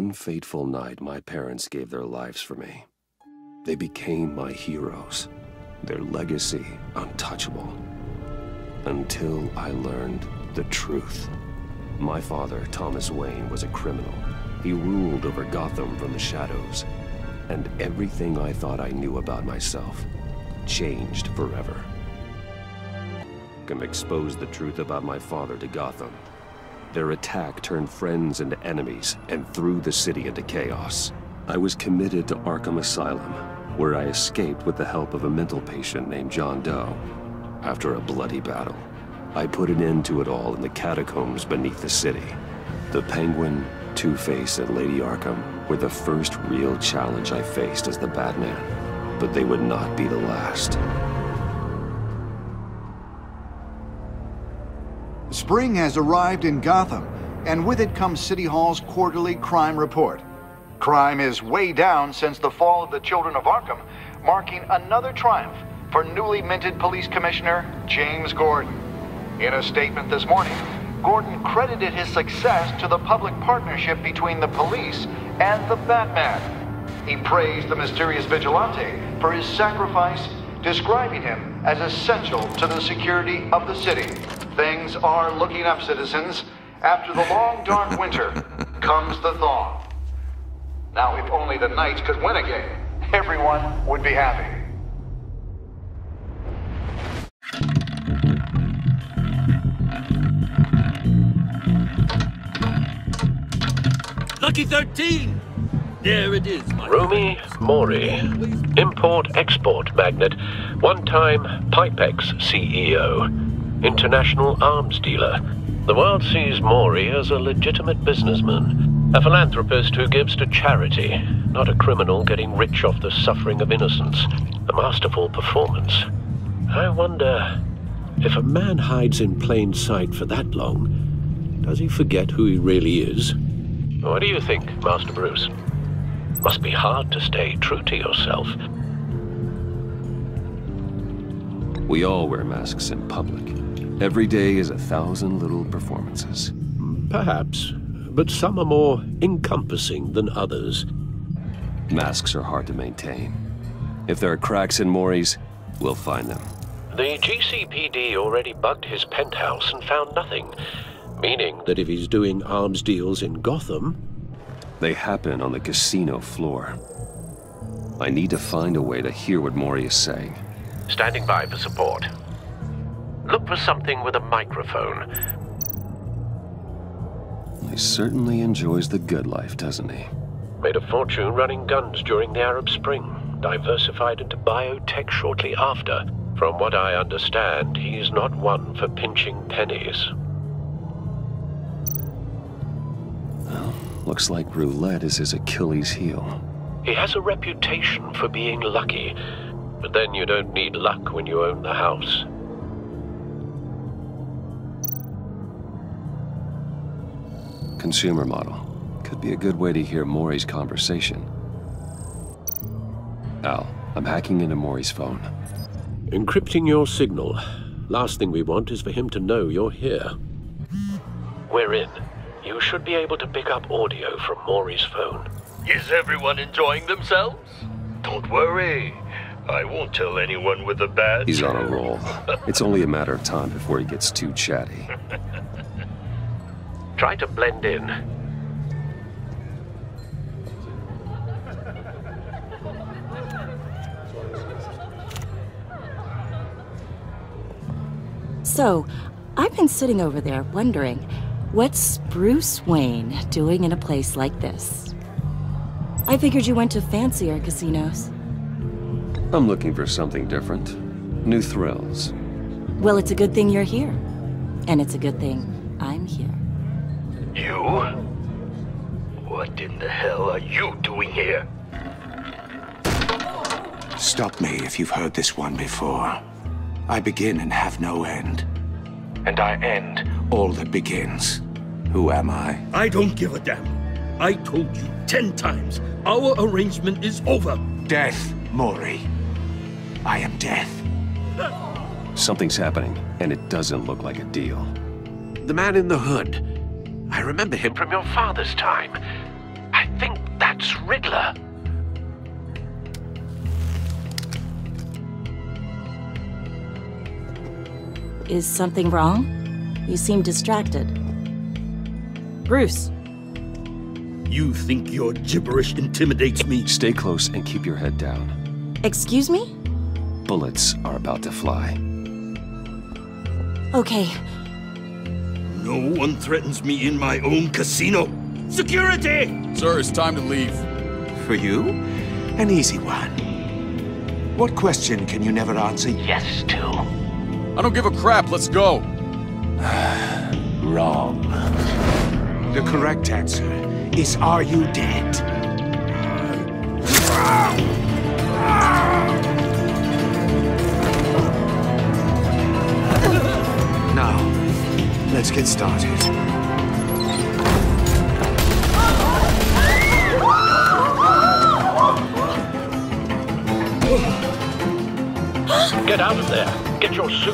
one fateful night, my parents gave their lives for me. They became my heroes, their legacy untouchable. Until I learned the truth. My father, Thomas Wayne, was a criminal. He ruled over Gotham from the shadows. And everything I thought I knew about myself changed forever. Arkham exposed the truth about my father to Gotham. Their attack turned friends into enemies and threw the city into chaos. I was committed to Arkham Asylum, where I escaped with the help of a mental patient named John Doe. After a bloody battle, I put an end to it all in the catacombs beneath the city. The Penguin, Two-Face, and Lady Arkham were the first real challenge I faced as the Batman, but they would not be the last. Spring has arrived in Gotham, and with it comes City Hall's quarterly crime report. Crime is way down since the fall of the Children of Arkham, marking another triumph for newly minted Police Commissioner James Gordon. In a statement this morning, Gordon credited his success to the public partnership between the police and the Batman. He praised the mysterious vigilante for his sacrifice, describing him as essential to the security of the city. Things are looking up, citizens. After the long, dark winter comes the thaw. Now, if only the Knights could win again, everyone would be happy. Lucky 13! There it is, my Rumi Mori, import-export magnate, one-time Pipex CEO, international arms dealer. The world sees Mori as a legitimate businessman, a philanthropist who gives to charity, not a criminal getting rich off the suffering of innocence. A masterful performance. I wonder, if a man hides in plain sight for that long, does he forget who he really is? What do you think, Master Bruce? Must be hard to stay true to yourself. We all wear masks in public. Every day is 1,000 little performances. Perhaps, but some are more encompassing than others. Masks are hard to maintain. If there are cracks in Mori's, we'll find them. The GCPD already bugged his penthouse and found nothing, meaning that if he's doing arms deals in Gotham... They happen on the casino floor. I need to find a way to hear what Mori is saying. Standing by for support. Look for something with a microphone. He certainly enjoys the good life, doesn't he? Made a fortune running guns during the Arab Spring. Diversified into biotech shortly after. From what I understand, he's not one for pinching pennies. Well, looks like roulette is his Achilles heel. He has a reputation for being lucky, but then you don't need luck when you own the house. Consumer model. Could be a good way to hear Mori's conversation. Al, I'm hacking into Mori's phone. Encrypting your signal. Last thing we want is for him to know you're here. We're in. You should be able to pick up audio from Mori's phone. Is everyone enjoying themselves? Don't worry. I won't tell anyone with a badge. He's on a roll. It's only a matter of time before he gets too chatty. Try to blend in. So, I've been sitting over there wondering, what's Bruce Wayne doing in a place like this? I figured you went to fancier casinos. I'm looking for something different. New thrills. Well, it's a good thing you're here. And it's a good thing I'm here. You? What in the hell are you doing here? Stop me if you've heard this one before. I begin and have no end. And I end all that begins. Who am I? I don't give a damn. I told you 10 times. Our arrangement is over. Death, Mori. I am death. Something's happening, and it doesn't look like a deal. The man in the hood. I remember him from your father's time. I think That's Riddler. Is something wrong? You seem distracted. Bruce. You think your gibberish intimidates me? Stay close and keep your head down. Excuse me? Bullets are about to fly. Okay. No one threatens me in my own casino. Security! Sir, it's time to leave. For you? An easy one. What question can you never answer yes to? I don't give a crap, let's go. Wrong. The correct answer is, are you dead? Now, let's get started. Get out of there. Get your suit.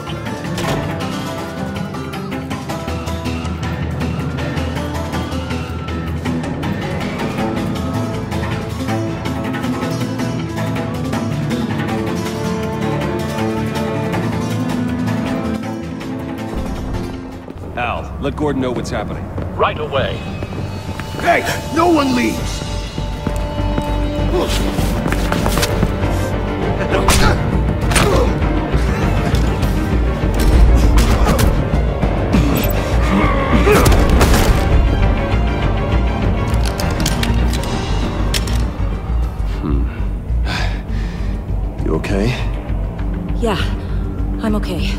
Al, let Gordon know what's happening. Right away. Hey, no one leaves! You okay? Yeah, I'm okay.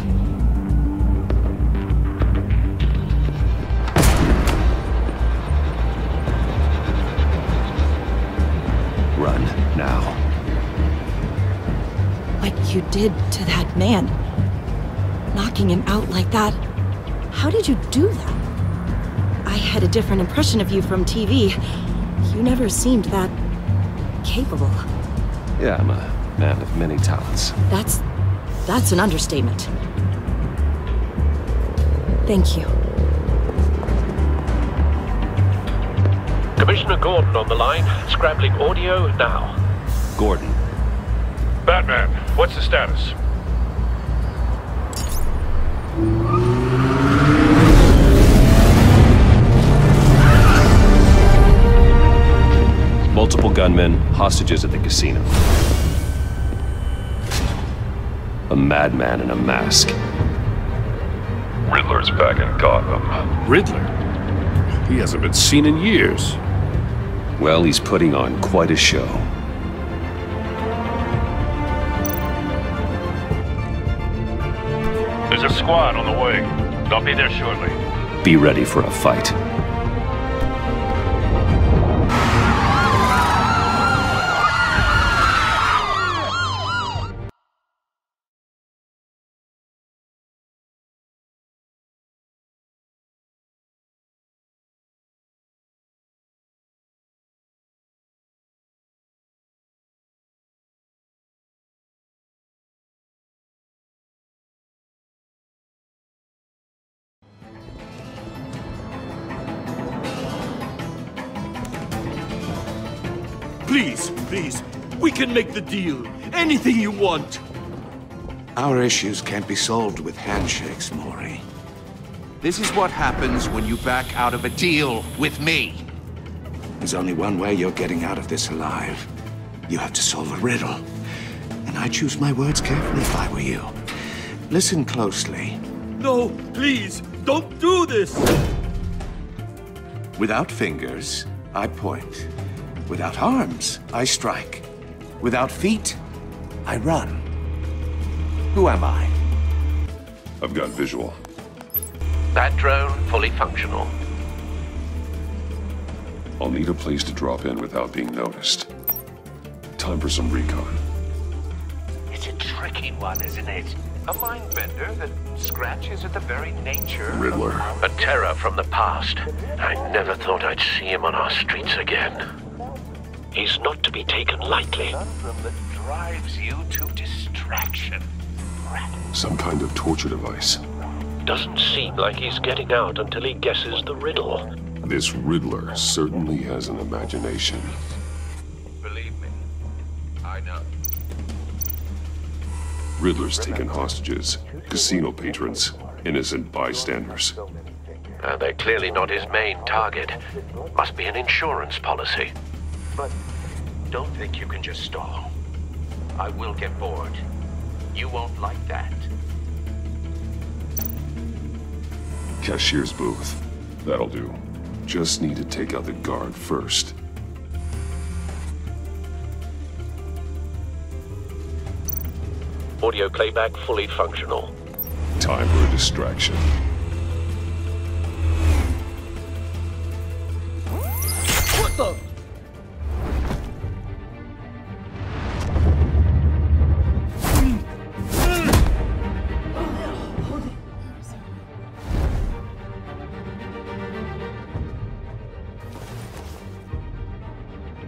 Run, now. What you did to that man. Knocking him out like that. How did you do that? I had a different impression of you from TV. You never seemed that capable. Yeah, I'm a man of many talents. That's an understatement. Thank you. Commissioner Gordon on the line. Scrambling audio now. Gordon. Batman, what's the status? Multiple gunmen, hostages at the casino. A madman in a mask. Riddler's back in Gotham. Riddler? He hasn't been seen in years. Well, he's putting on quite a show. There's a squad on the way. They'll be there shortly. Be ready for a fight. Please, we can make the deal. Anything you want. Our issues can't be solved with handshakes, Maury. This is what happens when you back out of a deal with me. There's only one way you're getting out of this alive. You have to solve a riddle. And I choose my words carefully if I were you. Listen closely. No, please, don't do this! Without fingers, I point. Without arms, I strike. Without feet, I run. Who am I? I've got visual. That drone fully functional. I'll need a place to drop in without being noticed. Time for some recon. It's a tricky one, isn't it? A mind bender that scratches at the very nature Riddler. A terror from the past. I never thought I'd see him on our streets again. He's not to be taken lightly. Conundrum that drives you to distraction. Some kind of torture device. Doesn't seem like he's getting out until he guesses the riddle. This Riddler certainly has an imagination. Riddler's taken hostages, casino patrons, innocent bystanders. They're clearly not his main target. Must be an insurance policy. But don't think you can just stall. I will get bored. You won't like that. Cashier's booth. That'll do. Just need to take out the guard first. Audio playback fully functional. Time for a distraction. What the?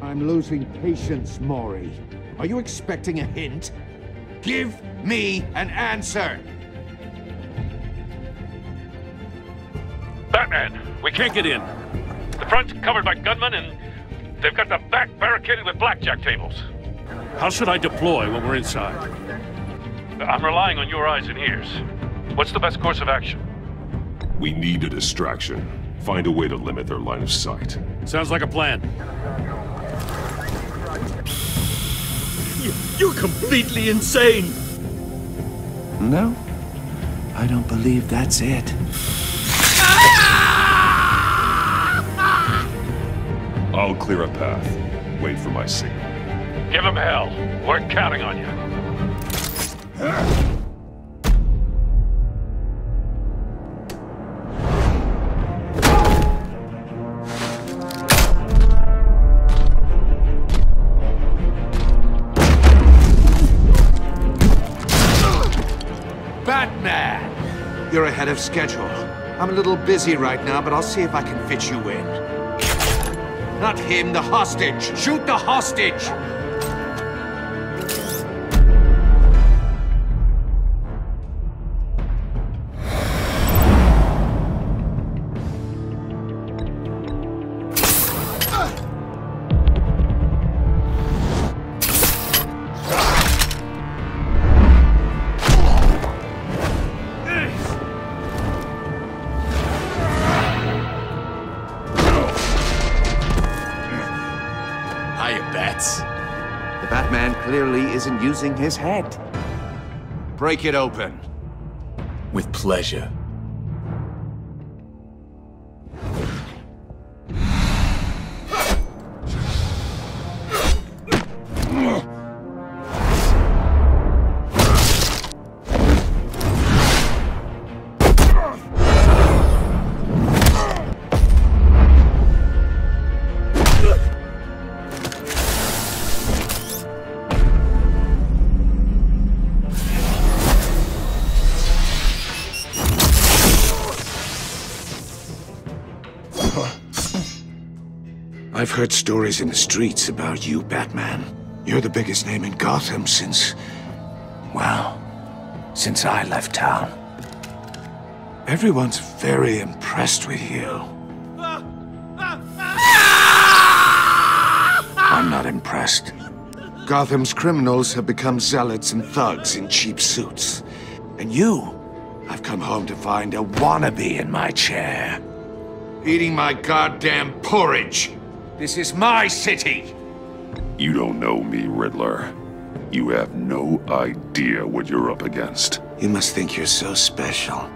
I'm losing patience, Maury. Are you expecting a hint? Give me an answer! Batman, we can't get in. The front's covered by gunmen, and they've got the back barricaded with blackjack tables. How should I deploy when we're inside? I'm relying on your eyes and ears. What's the best course of action? We need a distraction. Find a way to limit their line of sight. Sounds like a plan. You're completely insane! No, I don't believe that's it. I'll clear a path. Wait for my signal. Give him hell. We're counting on you. Batman! You're ahead of schedule. I'm a little busy right now, but I'll see if I can fit you in. Not him, the hostage! Shoot the hostage! The Batman clearly isn't using his head. Break it open. With pleasure. I've heard stories in the streets about you, Batman. You're the biggest name in Gotham since... well, since I left town. Everyone's very impressed with you. I'm not impressed. Gotham's criminals have become zealots and thugs in cheap suits. And you, I've come home to find a wannabe in my chair. Eating my goddamn porridge. This is my city! You don't know me, Riddler. You have no idea what you're up against. You must think you're so special.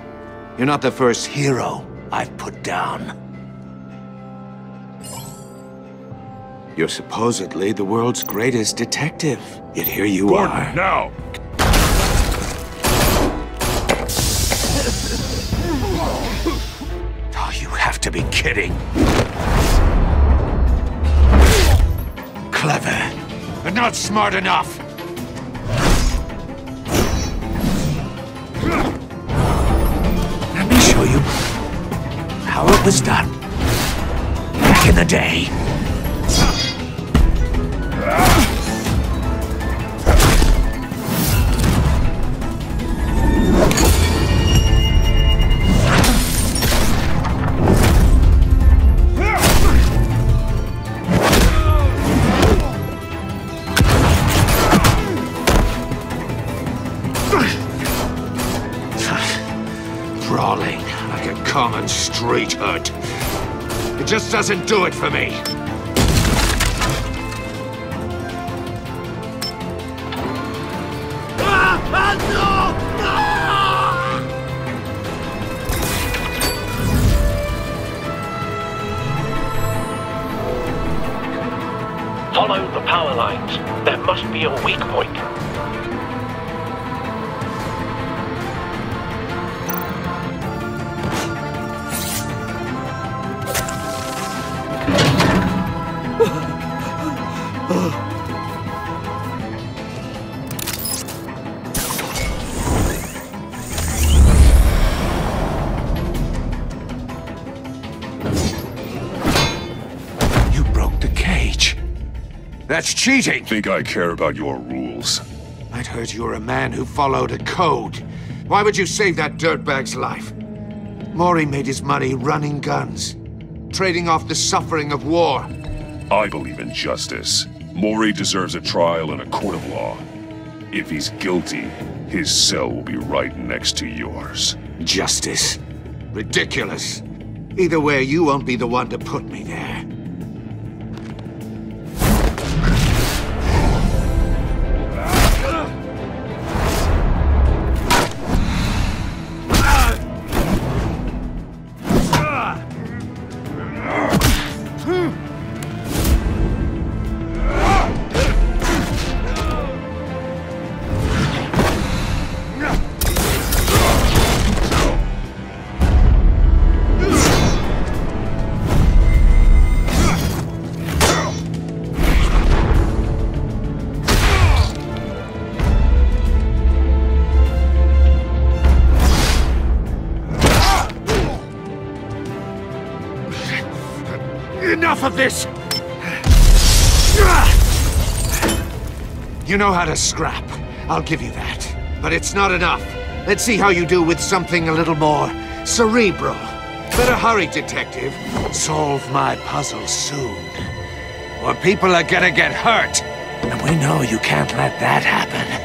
You're not the first hero I've put down. You're supposedly the world's greatest detective. Yet here you are. Now! Oh, you have to be kidding. Clever, but not smart enough. Let me show you how it was done back in the day. crawling like a common street hood. It just doesn't do it for me. Follow the power lines. There must be a weak point. That's cheating! Think I care about your rules? I'd heard you were a man who followed a code. Why would you save that dirtbag's life? Mori made his money running guns, trading off the suffering of war. I believe in justice. Mori deserves a trial in a court of law. If he's guilty, his cell will be right next to yours. Justice? Ridiculous. Either way, you won't be the one to put me there. Enough of this! You know how to scrap. I'll give you that. But it's not enough. Let's see how you do with something a little more cerebral. Better hurry, detective. Solve my puzzle soon. Or people are gonna get hurt. And we know you can't let that happen.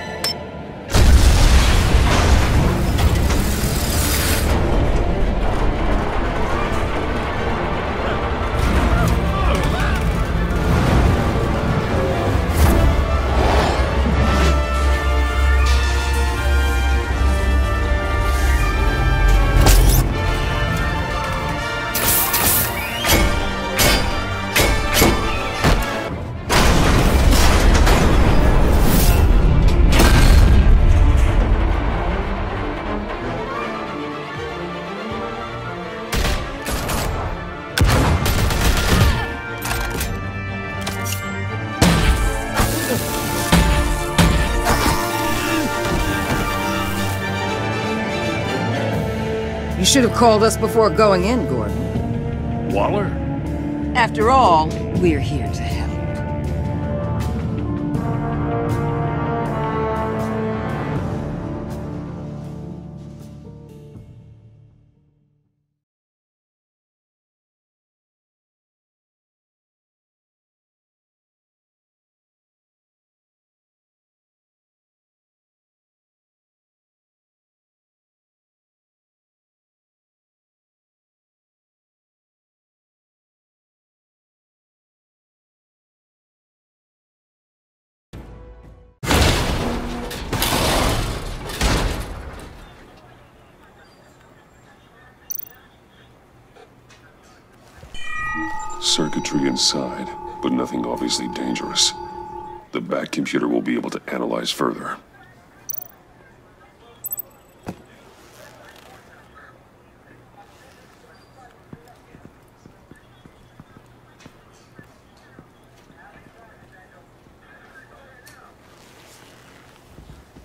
You should have called us before going in, Gordon. Waller? After all, we're here to help. Circuitry inside, but nothing obviously dangerous. The back computer will be able to analyze further.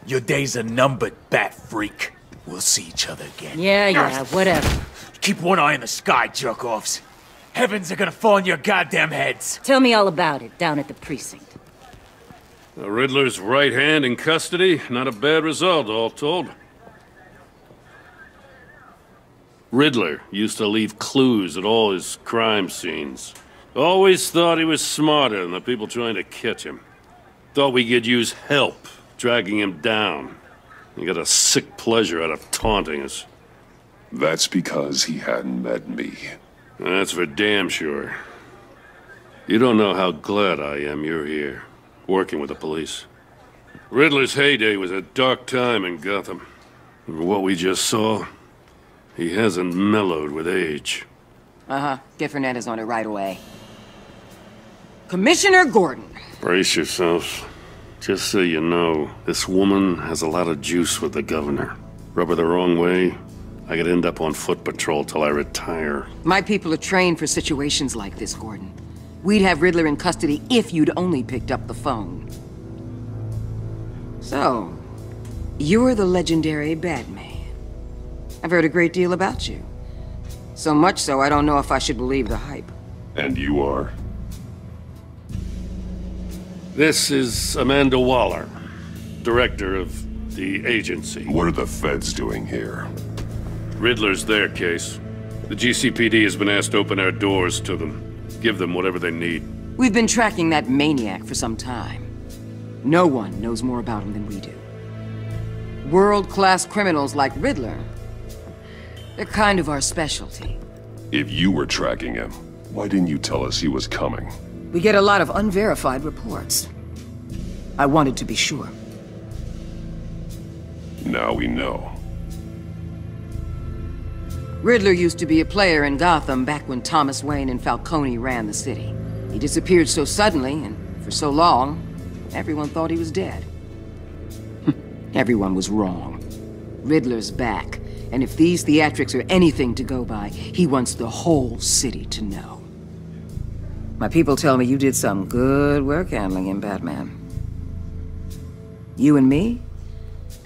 Your days are numbered, bat freak. We'll see each other again. Yeah, whatever. Keep one eye in the sky, jerk-offs. Heavens are gonna fall on your goddamn heads. Tell me all about it, down at the precinct. The Riddler's right hand in custody? Not a bad result, all told. Riddler used to leave clues at all his crime scenes. Always thought he was smarter than the people trying to catch him. Thought we could use help, dragging him down. He got a sick pleasure out of taunting us. That's because he hadn't met me. That's for damn sure. You don't know how glad I am you're here, working with the police. Riddler's heyday was a dark time in Gotham. And what we just saw, he hasn't mellowed with age. Uh-huh. Get Fernandez on it right away. Commissioner Gordon. Brace yourselves. Just so you know, this woman has a lot of juice with the governor. Rub her the wrong way, I could end up on foot patrol till I retire. My people are trained for situations like this, Gordon. We'd have Riddler in custody if you'd only picked up the phone. So, you're the legendary Batman. I've heard a great deal about you. So much so, I don't know if I should believe the hype. And you are? This is Amanda Waller, director of the agency. What are the feds doing here? Riddler's their case. The GCPD has been asked to open our doors to them. Give them whatever they need. We've been tracking that maniac for some time. No one knows more about him than we do. World-class criminals like Riddler, they're kind of our specialty. If you were tracking him, why didn't you tell us he was coming? We get a lot of unverified reports. I wanted to be sure. Now we know. Riddler used to be a player in Gotham back when Thomas Wayne and Falcone ran the city. He disappeared so suddenly and for so long, everyone thought he was dead. Everyone was wrong. Riddler's back, and if these theatrics are anything to go by, he wants the whole city to know. My people tell me you did some good work handling him, Batman. You and me?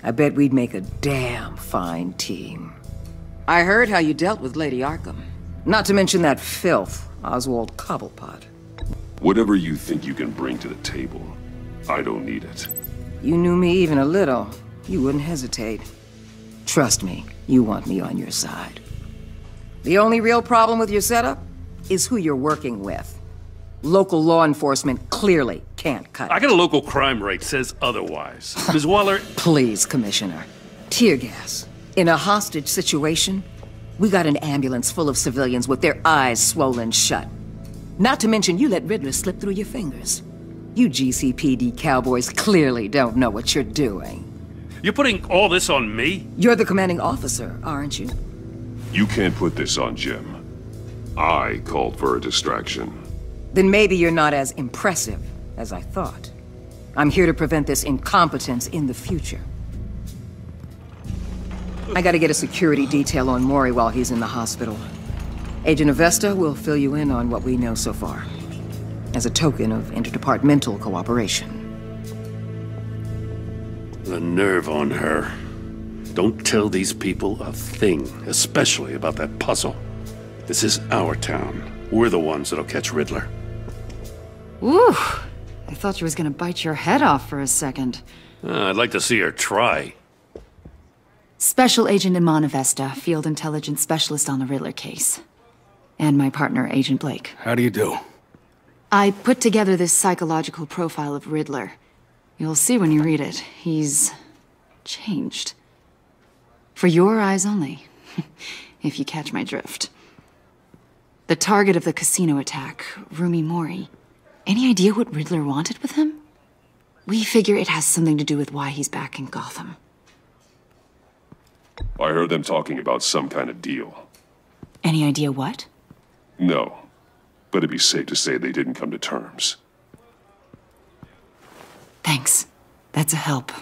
I bet we'd make a damn fine team. I heard how you dealt with Lady Arkham. Not to mention that filth, Oswald Cobblepot. Whatever you think you can bring to the table, I don't need it. You knew me even a little, you wouldn't hesitate. Trust me, you want me on your side. The only real problem with your setup is who you're working with. Local law enforcement clearly can't cut it. I got a local crime rate says otherwise. Ms. Waller... Please, Commissioner. Tear gas. In a hostage situation, we got an ambulance full of civilians with their eyes swollen shut. Not to mention you let Riddler slip through your fingers. You GCPD cowboys clearly don't know what you're doing. You're putting all this on me? You're the commanding officer, aren't you? You can't put this on Jim. I called for a distraction. Then maybe you're not as impressive as I thought. I'm here to prevent this incompetence in the future. I gotta get a security detail on Maury while he's in the hospital. Agent Avesta will fill you in on what we know so far, as a token of interdepartmental cooperation. The nerve on her. Don't tell these people a thing, especially about that puzzle. This is our town. We're the ones that'll catch Riddler. Ooh, I thought you was gonna bite your head off for a second. I'd like to see her try. Special Agent Iman Avesta, Field Intelligence Specialist on the Riddler case. And my partner, Agent Blake. How do you do? I put together this psychological profile of Riddler. You'll see when you read it. He's changed. For your eyes only, if you catch my drift. The target of the casino attack, Rumi Mori. Any idea what Riddler wanted with him? We figure it has something to do with why he's back in Gotham. I heard them talking about some kind of deal. Any idea what? No, but it'd be safe to say they didn't come to terms. Thanks. That's a help.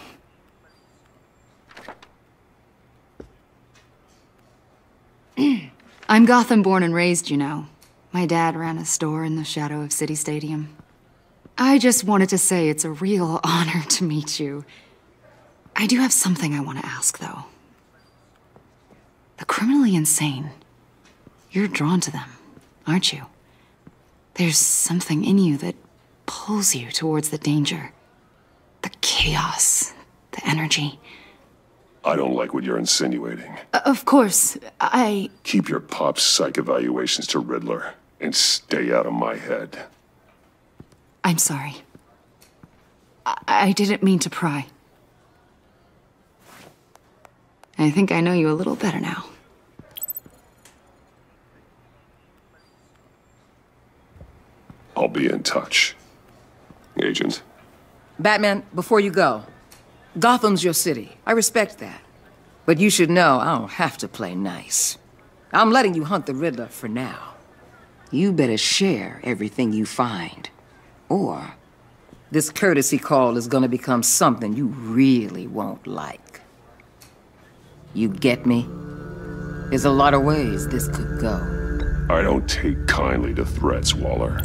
I'm Gotham born and raised, you know. My dad ran a store in the shadow of City Stadium. I just wanted to say it's a real honor to meet you. I do have something I want to ask, though. The criminally insane. You're drawn to them, aren't you? There's something in you that pulls you towards the danger. The chaos, the energy. I don't like what you're insinuating. Of course, Keep your pop psych evaluations to Riddler and stay out of my head. I'm sorry. I didn't mean to pry. I think I know you a little better now. I'll be in touch. Agent. Batman, before you go, Gotham's your city. I respect that. But you should know I don't have to play nice. I'm letting you hunt the Riddler for now. You better share everything you find. Or this courtesy call is gonna become something you really won't like. You get me? There's a lot of ways this could go. I don't take kindly to threats, Waller.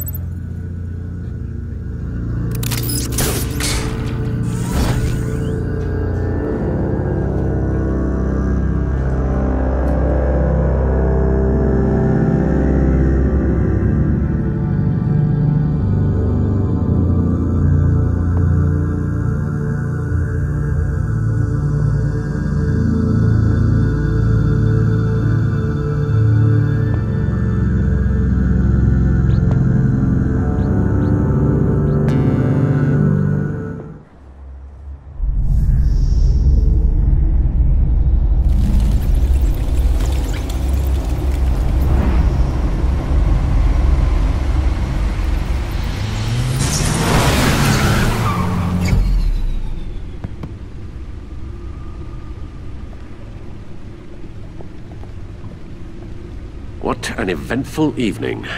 What an eventful evening.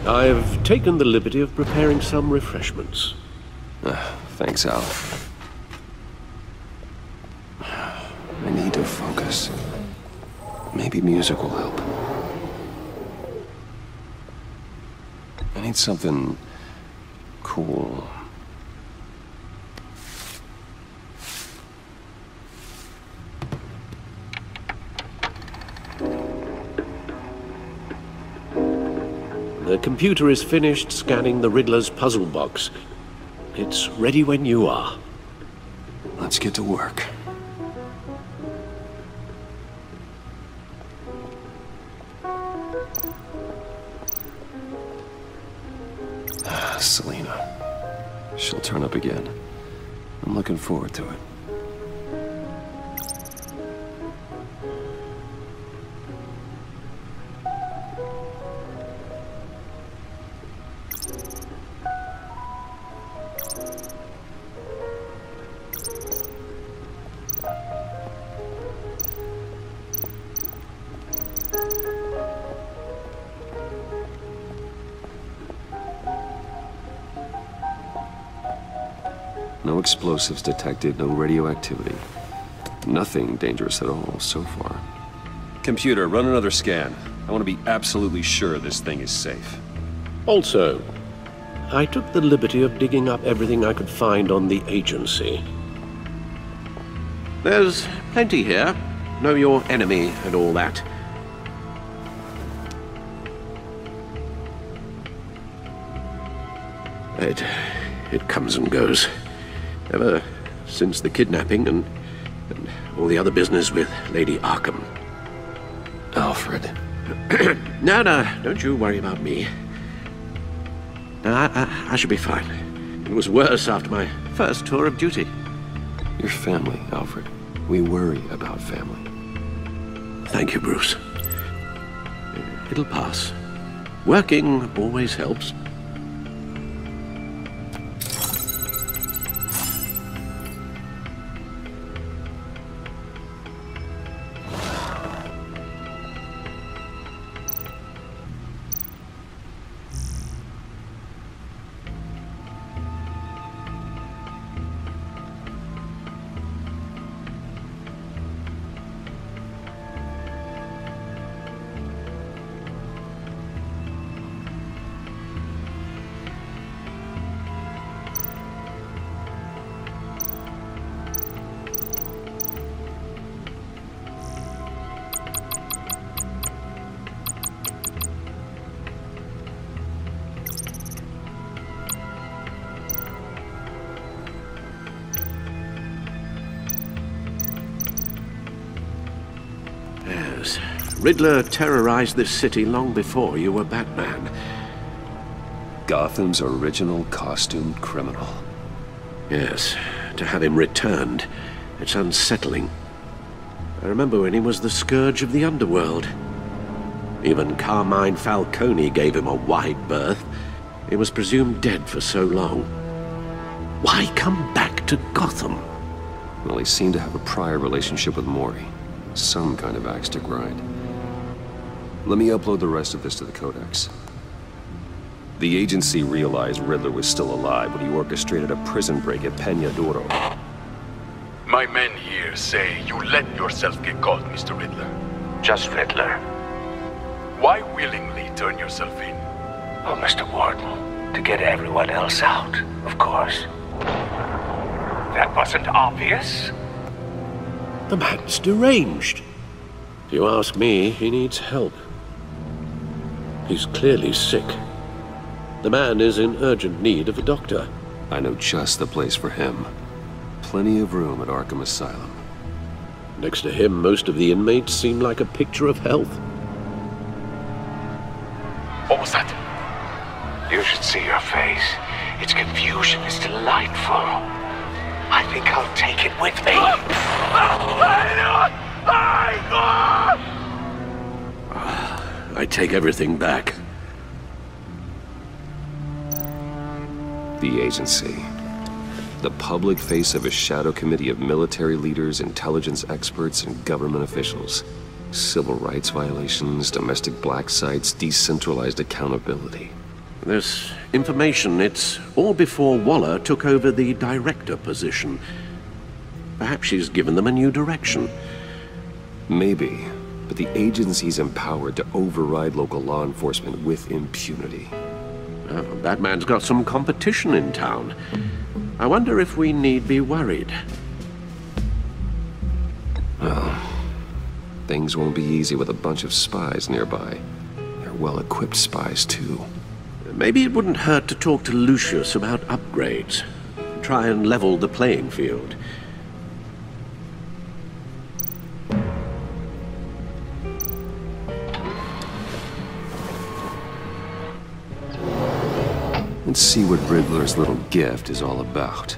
I've taken the liberty of preparing some refreshments. Thanks, Al. I need to focus. Maybe music will help. I need something cool. The computer is finished scanning the Riddler's puzzle box. It's ready when you are. Let's get to work. Selena. She'll turn up again. I'm looking forward to it. No explosives detected, no radioactivity. Nothing dangerous at all so far. Computer, run another scan. I want to be absolutely sure this thing is safe. Also, I took the liberty of digging up everything I could find on the agency. There's plenty here. Know your enemy and all that. It comes and goes. Ever since the kidnapping and all the other business with Lady Arkham. Alfred. No, don't you worry about me. No, I should be fine. It was worse after my first tour of duty. Your family, Alfred. We worry about family. Thank you, Bruce. It'll pass. Working always helps. Riddler terrorized this city long before you were Batman. Gotham's original costumed criminal. Yes, to have him returned, it's unsettling. I remember when he was the scourge of the underworld. Even Carmine Falcone gave him a wide berth. He was presumed dead for so long. Why come back to Gotham? Well, he seemed to have a prior relationship with Mori. Some kind of axe to grind. Let me upload the rest of this to the Codex. The agency realized Riddler was still alive when he orchestrated a prison break at Peña Duro. My men here say you let yourself get caught, Mr. Riddler. Just Riddler. Why willingly turn yourself in? Oh, Mr. Warden, to get everyone else out, of course. That wasn't obvious. The man's deranged. If you ask me, he needs help. He's clearly sick. The man is in urgent need of a doctor. I know just the place for him. Plenty of room at Arkham Asylum. Next to him, most of the inmates seem like a picture of health. What was that? You should see your face. Its confusion is delightful. I think I'll take it with me. I take everything back. The agency. The public face of a shadow committee of military leaders, intelligence experts, and government officials. Civil rights violations, domestic black sites, decentralized accountability. This information, it's all before Waller took over the director position. Perhaps she's given them a new direction. Maybe, but the agency's empowered to override local law enforcement with impunity. Batman's got some competition in town. I wonder if we need be worried. Well, things won't be easy with a bunch of spies nearby. They're well-equipped spies, too. Maybe it wouldn't hurt to talk to Lucius about upgrades. Try and level the playing field. Let's see what Riddler's little gift is all about.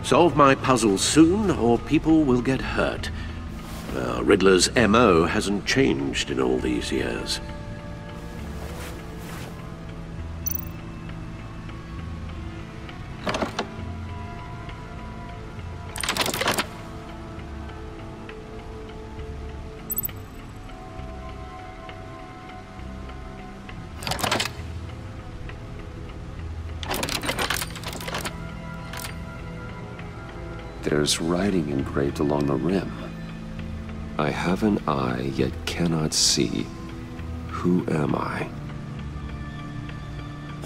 Solve my puzzle soon, or people will get hurt. Riddler's MO hasn't changed in all these years. There's writing engraved along the rim. I have an eye, yet cannot see. Who am I?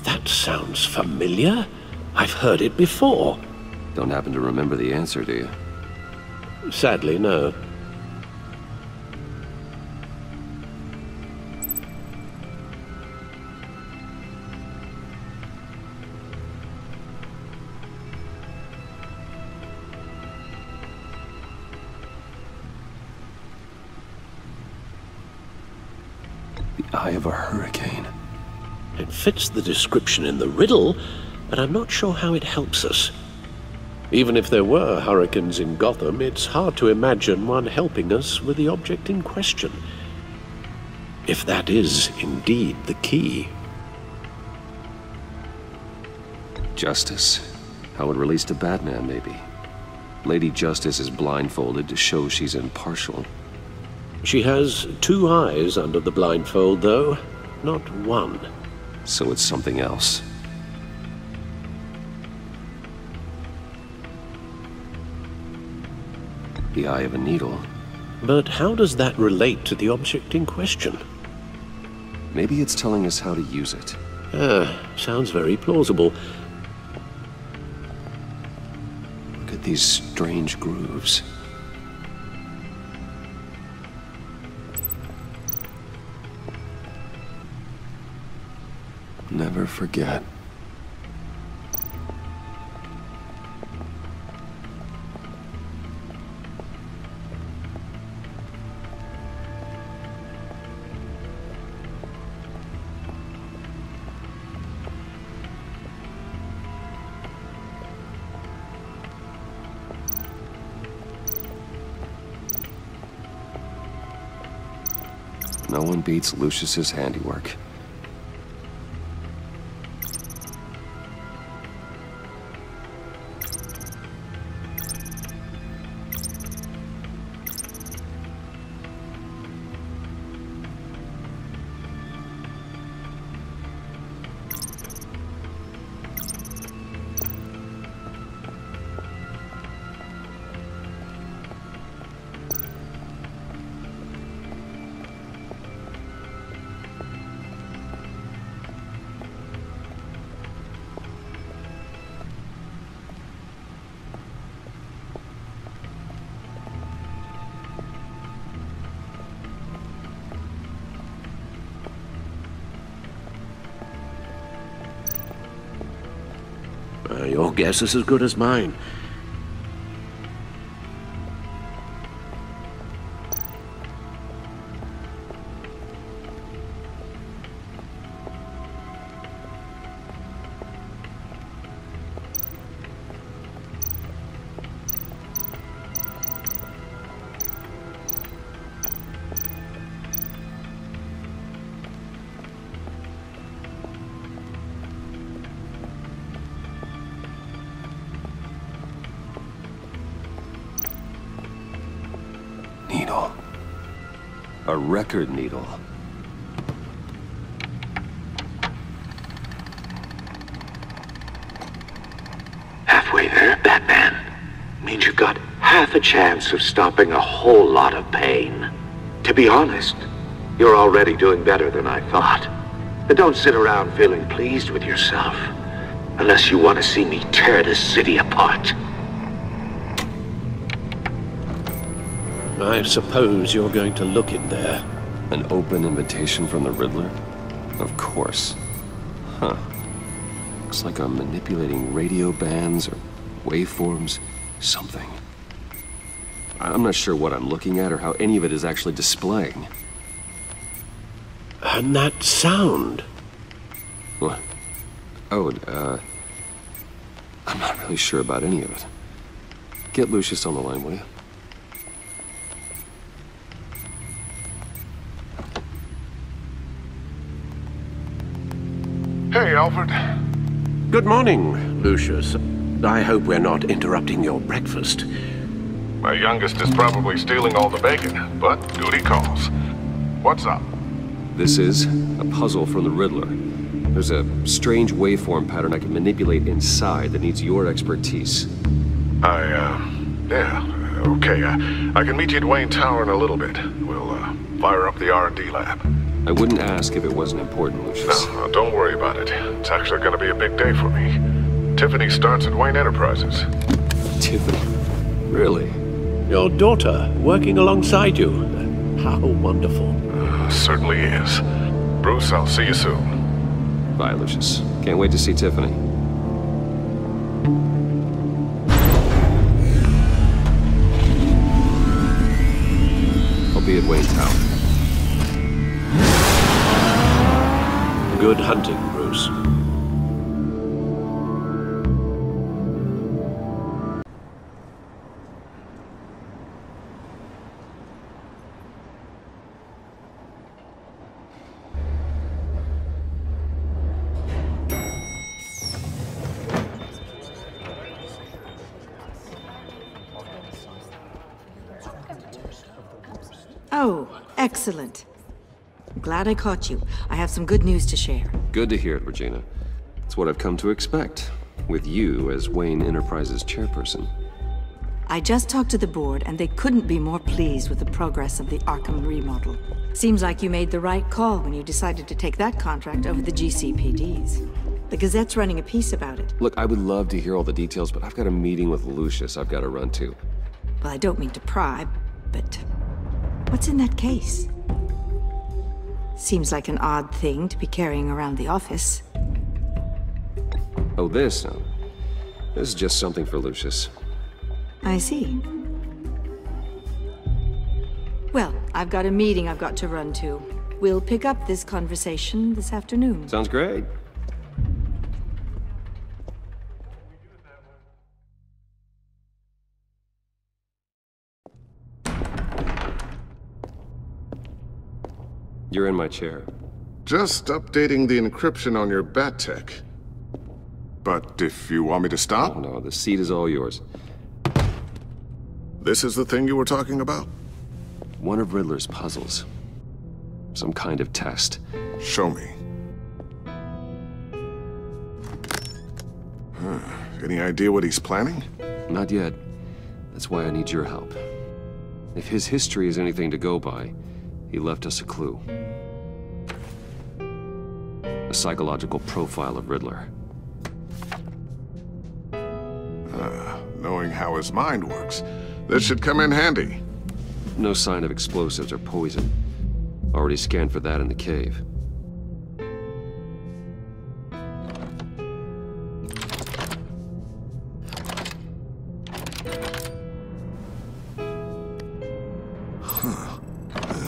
That sounds familiar. I've heard it before. Don't happen to remember the answer, do you? Sadly, no. Eye of a hurricane. It fits the description in the riddle, but I'm not sure how it helps us. Even if there were hurricanes in Gotham, it's hard to imagine one helping us with the object in question. If that is indeed the key. Justice. How it relates to Batman, maybe. Lady Justice is blindfolded to show she's impartial. She has two eyes under the blindfold, though, not one. So it's something else. The eye of a needle. But how does that relate to the object in question? Maybe it's telling us how to use it. Sounds very plausible. Look at these strange grooves. Never forget. No one beats Lucius's handiwork. Your guess is as good as mine. Needle. A record needle. Halfway there, Batman. Means you've got half a chance of stopping a whole lot of pain. To be honest, you're already doing better than I thought. But don't sit around feeling pleased with yourself. Unless you want to see me tear this city apart. I suppose you're going to look in there. An open invitation from the Riddler? Of course. Huh. Looks like I'm manipulating radio bands or waveforms. Something. I'm not sure what I'm looking at or how any of it is actually displaying. And that sound? What? Oh, I'm not really sure about any of it. Get Lucius on the line, will you? Hey, Alfred. Good morning, Lucius. I hope we're not interrupting your breakfast. My youngest is probably stealing all the bacon, but duty calls. What's up? This is a puzzle from the Riddler. There's a strange waveform pattern I can manipulate inside that needs your expertise. Yeah, okay. I can meet you at Wayne Tower in a little bit. We'll, fire up the R&D lab. I wouldn't ask if it wasn't important, Lucius. No, don't worry about it. It's actually gonna be a big day for me. Tiffany starts at Wayne Enterprises. Tiffany? Really? Your daughter, working alongside you. How wonderful. Certainly is. Bruce, I'll see you soon. Bye, Lucius. Can't wait to see Tiffany. I'll be at Wayne Tower. Good hunting, Bruce. Oh, excellent. I'm glad I caught you. I have some good news to share. Good to hear it, Regina. It's what I've come to expect, with you as Wayne Enterprises chairperson. I just talked to the board, and they couldn't be more pleased with the progress of the Arkham remodel. Seems like you made the right call when you decided to take that contract over the GCPD's. The Gazette's running a piece about it. Look, I would love to hear all the details, but I've got a meeting with Lucius I've got to run to. Well, I don't mean to pry, but what's in that case? Seems like an odd thing to be carrying around the office. Oh, this? No. This is just something for Lucius. I see. Well, I've got a meeting I've got to run to. We'll pick up this conversation this afternoon. Sounds great. You're in my chair. Just updating the encryption on your bat tech. But if you want me to stop? Oh, no, the seat is all yours. This is the thing you were talking about? One of Riddler's puzzles. Some kind of test. Show me. Any idea what he's planning? Not yet. That's why I need your help. If his history is anything to go by, he left us a clue. A psychological profile of Riddler. Knowing how his mind works, this should come in handy. No sign of explosives or poison. Already scanned for that in the cave.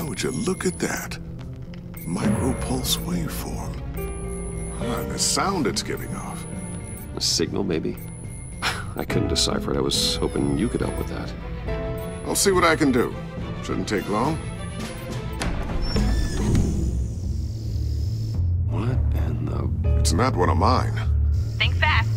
Would you look at that? Micropulse waveform. The sound it's giving off. A signal, maybe? I couldn't decipher it. I was hoping you could help with that. I'll see what I can do. Shouldn't take long. What in the... It's not one of mine. Think fast.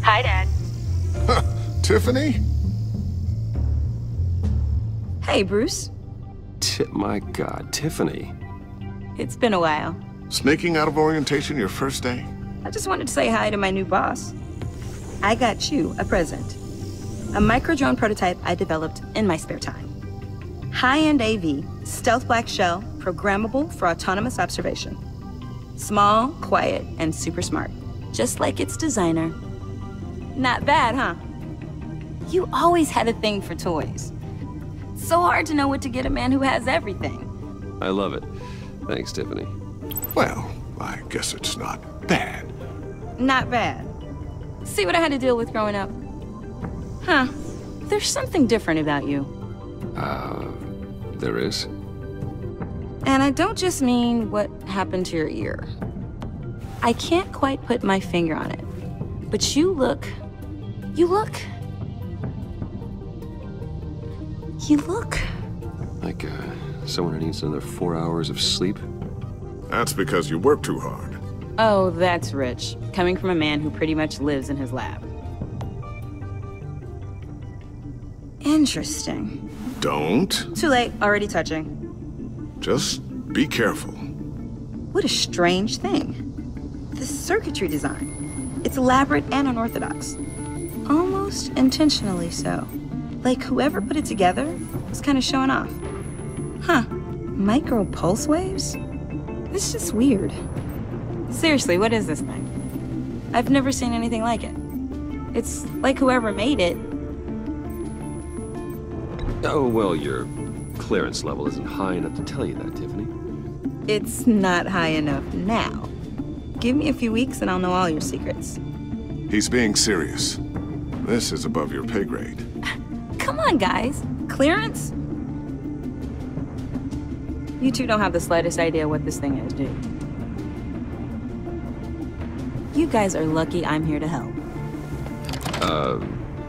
Hi, Dad. Tiffany? Hey, Bruce. My God, Tiffany. It's been a while. Sneaking out of orientation your first day? I just wanted to say hi to my new boss. I got you a present. A micro-drone prototype I developed in my spare time. High-end AV, stealth black shell, programmable for autonomous observation. Small, quiet, and super smart. Just like its designer. Not bad, huh? You always had a thing for toys. So hard to know what to get a man who has everything. I love it. Thanks, Tiffany. Well, I guess it's not bad. Not bad. See what I had to deal with growing up? Huh. There's something different about you. There is? And I don't just mean what happened to your ear. I can't quite put my finger on it. But you look... Like, someone who needs another 4 hours of sleep? That's because you work too hard. Oh, that's rich. Coming from a man who pretty much lives in his lab. Interesting. Don't. Too late. Already touching. Just be careful. What a strange thing. The circuitry design. It's elaborate and unorthodox. Almost intentionally so. Like whoever put it together was kind of showing off. Huh. Micro pulse waves? It's just weird. Seriously, what is this thing? I've never seen anything like it. It's like whoever made it. Oh, well, your clearance level isn't high enough to tell you that, Tiffany. It's not high enough now. Give me a few weeks and I'll know all your secrets. He's being serious. This is above your pay grade. Come on, guys. Clearance? You two don't have the slightest idea what this thing is, do you? You guys are lucky I'm here to help.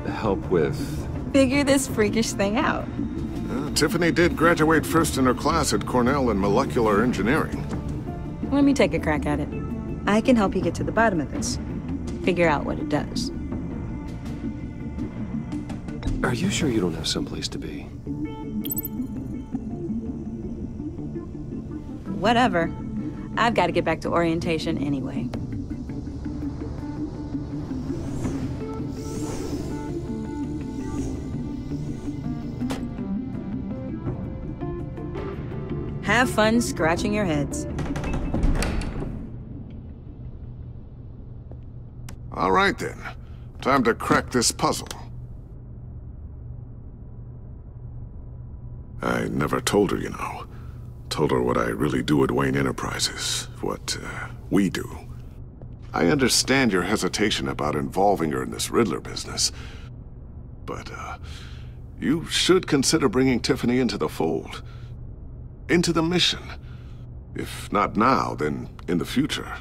Help with... Figure this freakish thing out. Tiffany did graduate first in her class at Cornell in molecular engineering. Let me take a crack at it. I can help you get to the bottom of this. Figure out what it does. Are you sure you don't have someplace to be? Whatever. I've got to get back to orientation anyway. Have fun scratching your heads. All right, then. Time to crack this puzzle. I never told her, you know. Told her what I really do at Wayne Enterprises. What, we do. I understand your hesitation about involving her in this Riddler business. But, you should consider bringing Tiffany into the fold. Into the mission. If not now, then in the future.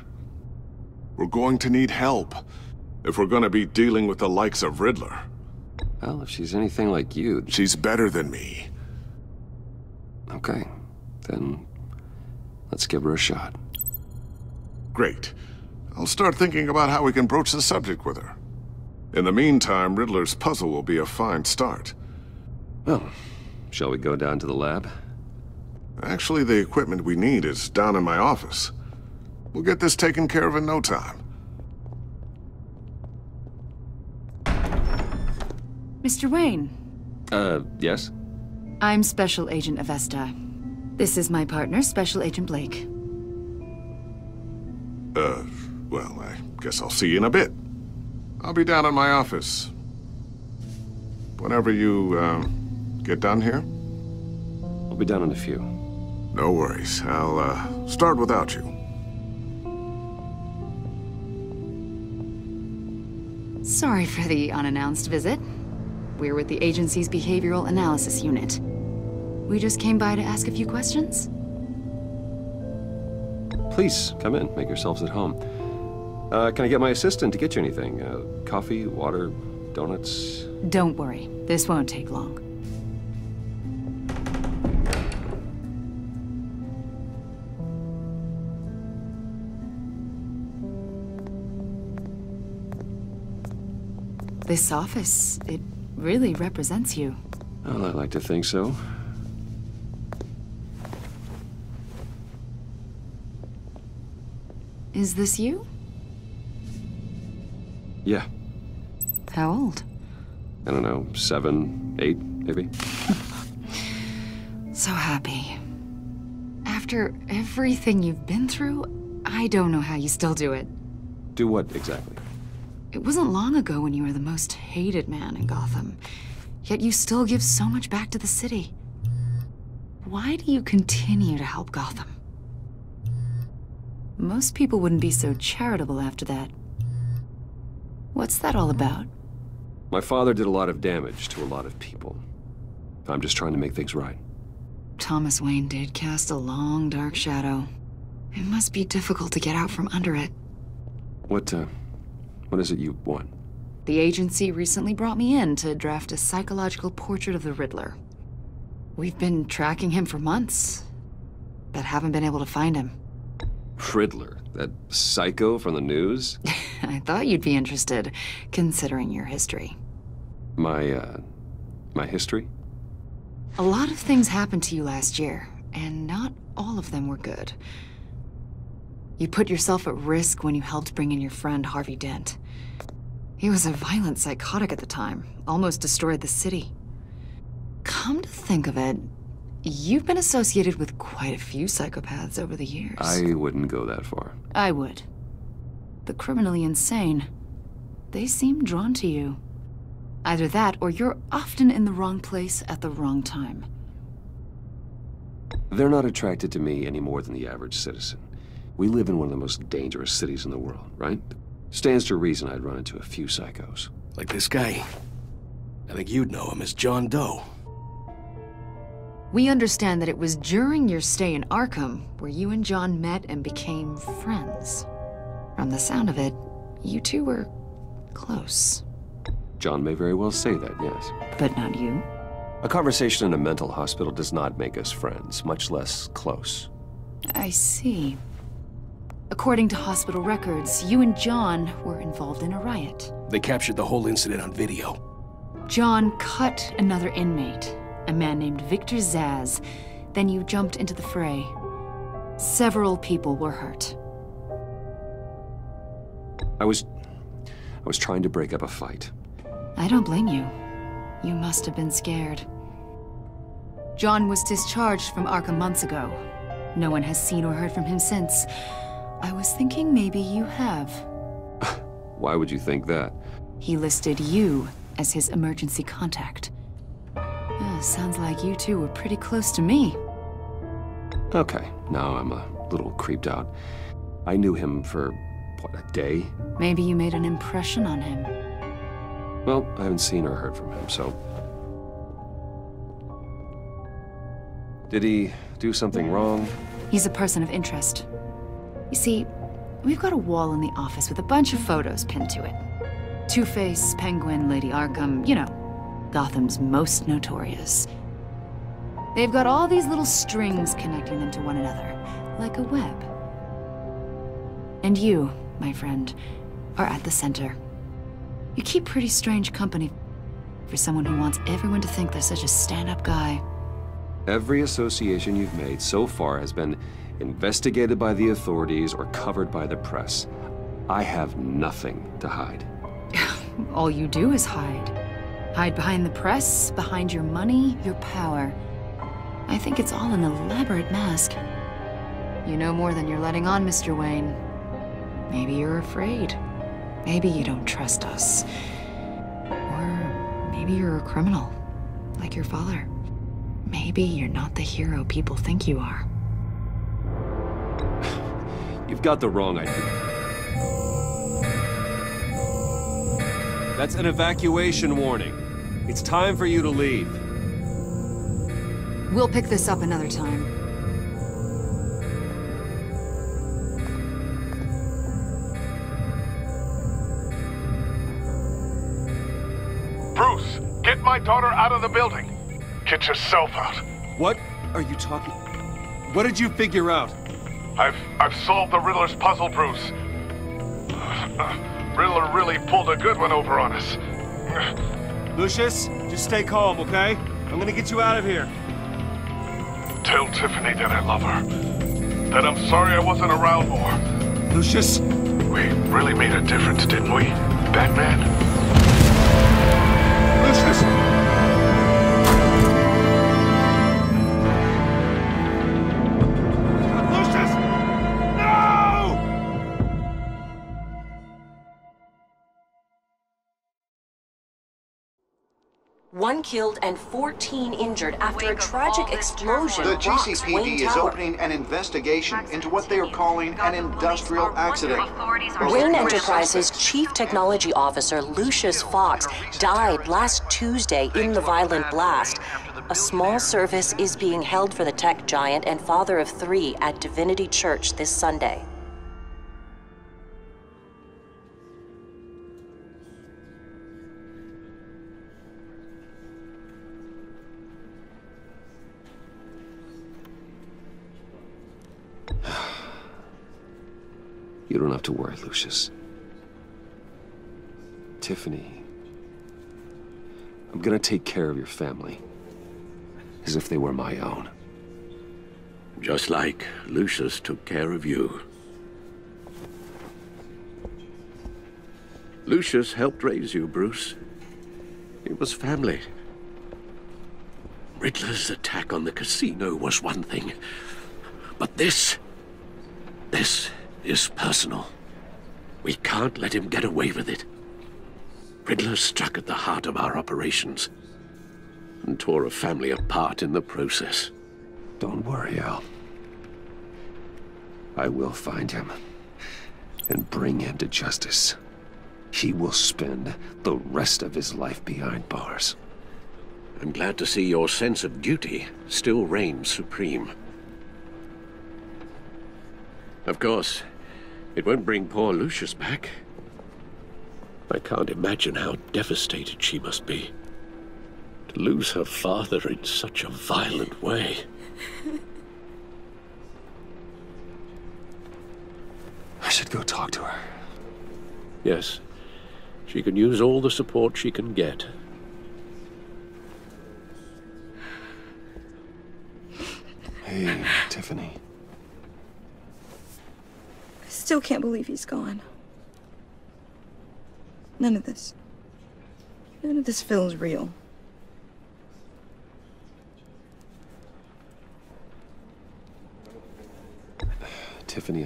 We're going to need help. If we're gonna be dealing with the likes of Riddler. Well, if she's anything like you... She's better than me. Okay, then let's give her a shot. Great. I'll start thinking about how we can broach the subject with her. In the meantime, Riddler's puzzle will be a fine start. Well, shall we go down to the lab? Actually, the equipment we need is down in my office. We'll get this taken care of in no time. Mr. Wayne. Yes? I'm Special Agent Avesta. This is my partner, Special Agent Blake. Well, I guess I'll see you in a bit. I'll be down in my office. Whenever you, get done here? I'll be down in a few. No worries. I'll, start without you. Sorry for the unannounced visit. We're with the agency's Behavioral Analysis Unit. We just came by to ask a few questions. Please, come in. Make yourselves at home. Can I get my assistant to get you anything? Coffee, water, donuts? Don't worry. This won't take long. This office, it really represents you. Well, I like to think so. Is this you? Yeah. How old? I don't know, 7, 8, maybe? So happy. After everything you've been through, I don't know how you still do it. Do what, exactly? It wasn't long ago when you were the most hated man in Gotham, yet you still give so much back to the city. Why do you continue to help Gotham? Most people wouldn't be so charitable after that. What's that all about? My father did a lot of damage to a lot of people. I'm just trying to make things right. Thomas Wayne did cast a long, dark shadow. It must be difficult to get out from under it. What is it you want? The agency recently brought me in to draft a psychological portrait of the Riddler. We've been tracking him for months, but haven't been able to find him. Riddler? That psycho from the news? I thought you'd be interested, considering your history. My history? A lot of things happened to you last year, and not all of them were good. You put yourself at risk when you helped bring in your friend Harvey Dent. He was a violent psychotic at the time, almost destroyed the city. Come to think of it, you've been associated with quite a few psychopaths over the years. I wouldn't go that far. I would. The criminally insane. They seem drawn to you. Either that, or you're often in the wrong place at the wrong time. They're not attracted to me any more than the average citizen. We live in one of the most dangerous cities in the world, right? Stands to reason I'd run into a few psychos. Like this guy. I think you'd know him as John Doe. We understand that it was during your stay in Arkham where you and John met and became friends. From the sound of it, you two were close. John may very well say that, yes. But not you? A conversation in a mental hospital does not make us friends, much less close. I see. According to hospital records, you and John were involved in a riot. They captured the whole incident on video. John cut another inmate, a man named Victor Zsasz. Then you jumped into the fray. Several people were hurt. I was trying to break up a fight. I don't blame you. You must have been scared. John was discharged from Arkham months ago. No one has seen or heard from him since. I was thinking maybe you have. Why would you think that? He listed you as his emergency contact. Sounds like you two were pretty close to me. Okay, now I'm a little creeped out. I knew him for, what, a day? Maybe you made an impression on him. Well, I haven't seen or heard from him, so... Did he do something wrong? He's a person of interest. You see, we've got a wall in the office with a bunch of photos pinned to it. Two-Face, Penguin, Lady Arkham, you know, Gotham's most notorious. They've got all these little strings connecting them to one another, like a web. And you, my friend, are at the center. You keep pretty strange company for someone who wants everyone to think they're such a stand-up guy. Every association you've made so far has been investigated by the authorities or covered by the press. I have nothing to hide. All you do is hide. Hide behind the press, behind your money, your power. I think it's all an elaborate mask. You know more than you're letting on, Mr. Wayne. Maybe you're afraid. Maybe you don't trust us. Or maybe you're a criminal, like your father. Maybe you're not the hero people think you are. You've got the wrong idea. That's an evacuation warning. It's time for you to leave. We'll pick this up another time. Bruce, get my daughter out of the building. Get yourself out. What are you talking? What did you figure out? I've solved the Riddler's puzzle, Bruce. Riddler really pulled a good one over on us. Lucius, just stay calm, okay? I'm gonna get you out of here. Tell Tiffany that I love her. That I'm sorry I wasn't around more. Lucius? We really made a difference, didn't we, Batman? Lucius! One killed and 14 injured after a tragic explosion. The rocks GCPD Wayne is Tower. opening an investigation into what they are calling an industrial accident. Wayne Enterprises' Chief Technology Officer Lucius Fox died last Tuesday in the violent blast. A small service is being held for the tech giant and father of 3 at Divinity Church this Sunday. You don't have to worry, Lucius. Tiffany, I'm gonna take care of your family. As if they were my own. Just like Lucius took care of you. Lucius helped raise you, Bruce. It was family. Riddler's attack on the casino was one thing. But this is personal. We can't let him get away with it. Riddler struck at the heart of our operations and tore a family apart in the process. Don't worry, Al. I will find him and bring him to justice. He will spend the rest of his life behind bars. I'm glad to see your sense of duty still reigns supreme. Of course, it won't bring poor Lucius back. I can't imagine how devastated she must be. To lose her father in such a violent way. I should go talk to her. Yes, she can use all the support she can get. Hey, Tiffany. I still can't believe he's gone. None of this feels real. Tiffany,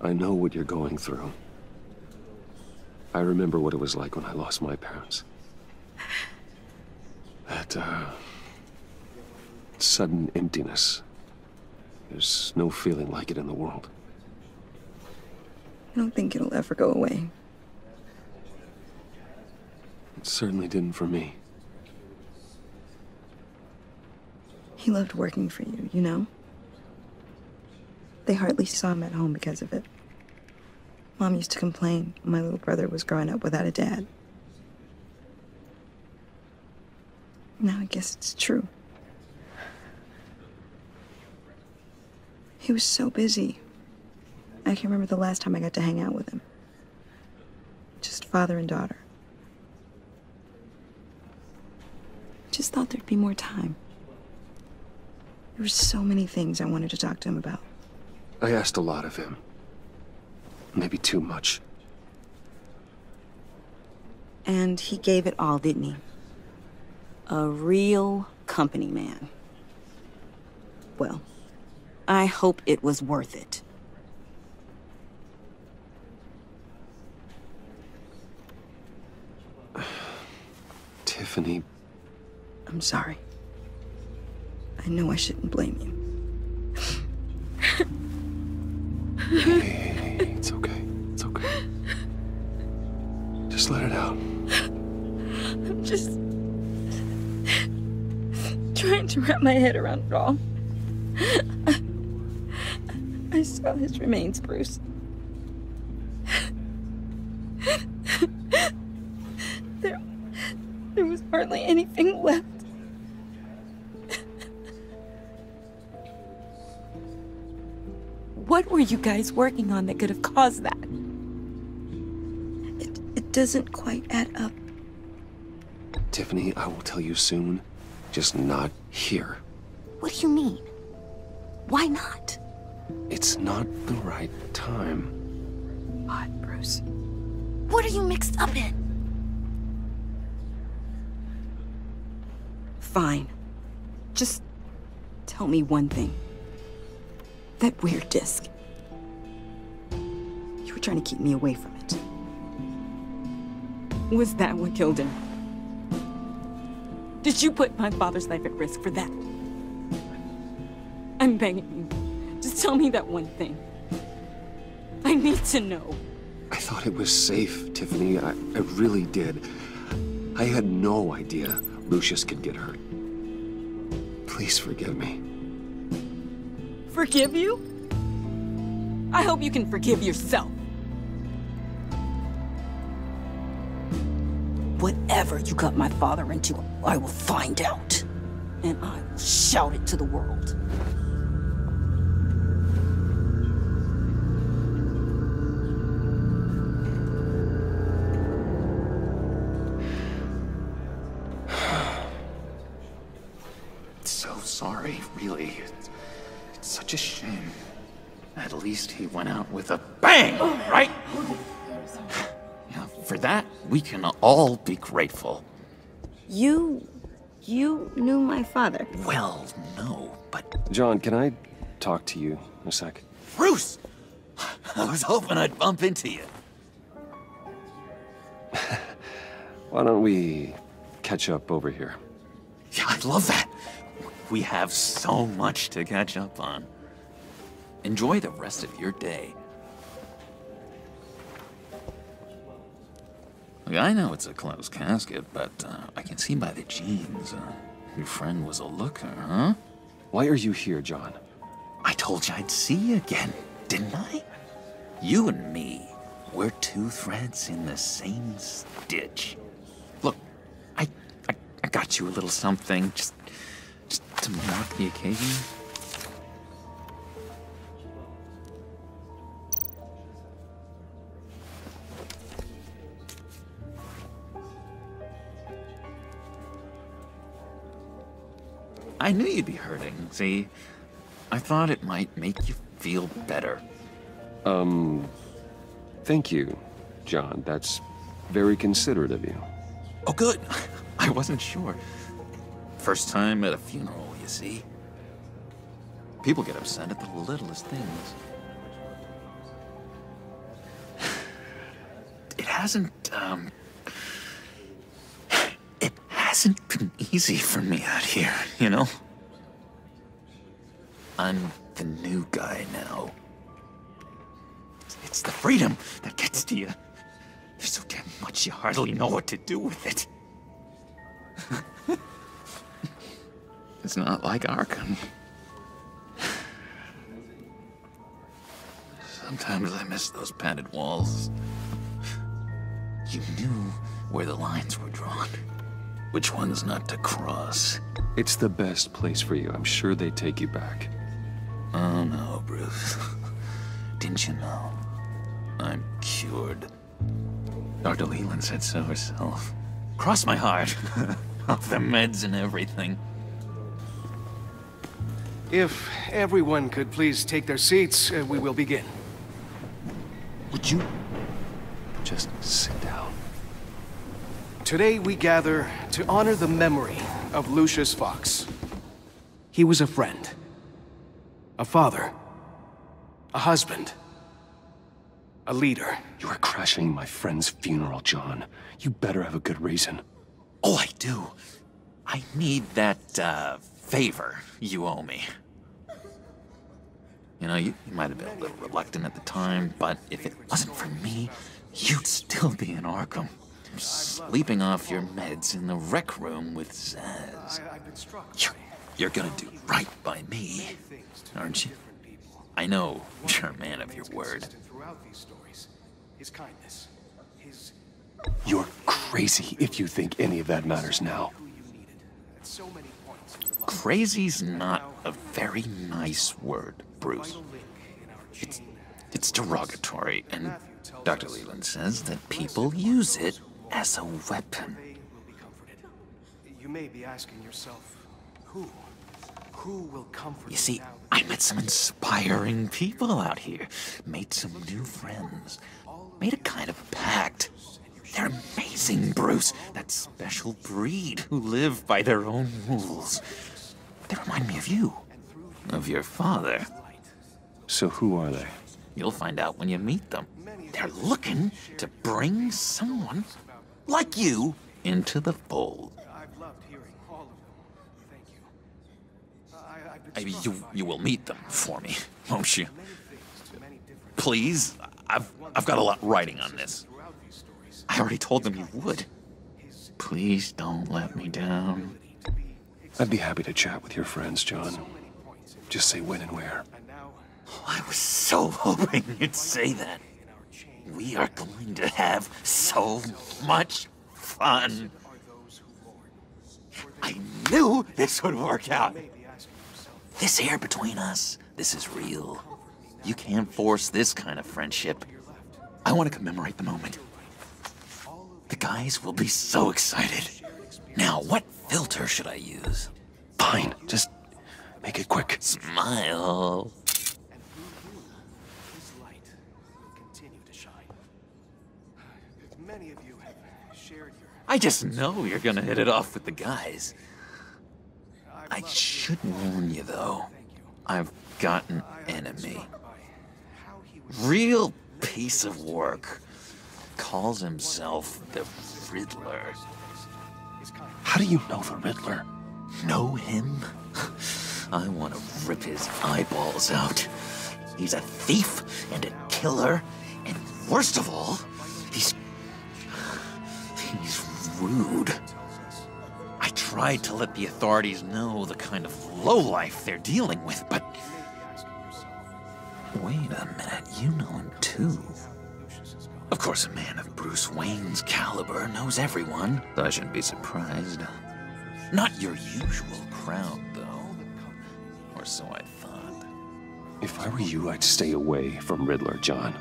I know what you're going through. I remember what it was like when I lost my parents. That, sudden emptiness. There's no feeling like it in the world. I don't think it'll ever go away. It certainly didn't for me. He loved working for you, you know? They hardly saw him at home because of it. Mom used to complain my little brother was growing up without a dad. Now I guess it's true. He was so busy. I can't remember the last time I got to hang out with him. Just father and daughter. Just thought there'd be more time. There were so many things I wanted to talk to him about. I asked a lot of him. Maybe too much. And he gave it all, didn't he? A real company man. Well, I hope it was worth it. Tiffany. I'm sorry. I know I shouldn't blame you. Hey, it's okay. It's okay. Just let it out. I'm just trying to wrap my head around it all. I saw his remains, Bruce. There was hardly anything left. What were you guys working on that could have caused that? It doesn't quite add up. Tiffany, I will tell you soon. Just not here. What do you mean? Why not? It's not the right time. What, Bruce? What are you mixed up in? Fine. Just tell me one thing. That weird disc. You were trying to keep me away from it. Was that what killed him? Did you put my father's life at risk for that? I'm begging you. Just tell me that one thing. I need to know. I thought it was safe, Tiffany. I really did. I had no idea Lucius could get hurt. Please forgive me. Forgive you? I hope you can forgive yourself. Whatever you got my father into, I will find out. And I will shout it to the world. So sorry, really. It's such a shame. At least he went out with a bang, right? Yeah, for that, we can all be grateful. You knew my father? Well, no, but... John, can I talk to you a sec? Bruce! I was hoping I'd bump into you. Why don't we catch up over here? Yeah, I'd love that. We have so much to catch up on. Enjoy the rest of your day. Look, I know it's a closed casket, but I can see by the jeans, your friend was a looker, huh? Why are you here, John? I told you I'd see you again, didn't I? You and me, we're two threads in the same stitch. Look, I got you a little something, just to mark the occasion. I knew you'd be hurting, see? I thought it might make you feel better. Thank you, John. That's very considerate of you. Oh, good. I wasn't sure. First time at a funeral, you see? People get upset at the littlest things. It hasn't been easy for me out here, you know? I'm the new guy now. It's the freedom that gets to you. There's so damn much you hardly know what to do with it. It's not like Arkham. Sometimes I miss those padded walls. You knew where the lines were drawn. Which ones not to cross. It's the best place for you. I'm sure they'd take you back. Oh no, Bruce. Didn't you know? I'm cured. Dr. Leland said so herself. Cross my heart. Off the meds and everything. If everyone could please take their seats, we will begin. Would you just sit down? Today we gather to honor the memory of Lucius Fox. He was a friend, a father, a husband, a leader. You are crashing my friend's funeral, John. You better have a good reason. Oh, I do. I need that, favor you owe me. You know, you might have been a little reluctant at the time, but if it wasn't for me, you'd still be in Arkham. Sleeping off your meds in the rec room with Zaz. You're gonna do right by me, aren't you? I know you're a man of your word. You're crazy if you think any of that matters now. Crazy's not a very nice word, Bruce. It's derogatory, and Dr. Leland says that people use it as a weapon. You may be asking yourself, who will comfort you see, I met some inspiring people out here, made some new friends, made a kind of pact. They're amazing, Bruce. That special breed who live by their own rules. They remind me of you, of your father. So who are they? You'll find out when you meet them. They're looking to bring someone like you into the fold. I've loved hearing all of them. Thank you. You will meet them for me, won't you? Please, I've got a lot writing on this. I already told them you would. Please don't let me down. I'd be happy to chat with your friends, John. Just say when and where. I was so hoping you'd say that. We are going to have so much fun. I knew this would work out. This air between us, this is real. You can't force this kind of friendship. I want to commemorate the moment. The guys will be so excited. Now, what filter should I use? Fine, just make it quick. Smile. I just know you're gonna hit it off with the guys. I should warn you, though. I've got an enemy. Real piece of work. Calls himself the Riddler. How do you know the Riddler? Know him? I want to rip his eyeballs out. He's a thief and a killer, and worst of all, he's rude. I tried to let the authorities know the kind of lowlife they're dealing with, but... Wait a minute, you know him too. Of course, a man of Bruce Wayne's caliber knows everyone, so I shouldn't be surprised. Not your usual crowd, though. Or so I thought. If I were you, I'd stay away from Riddler, John.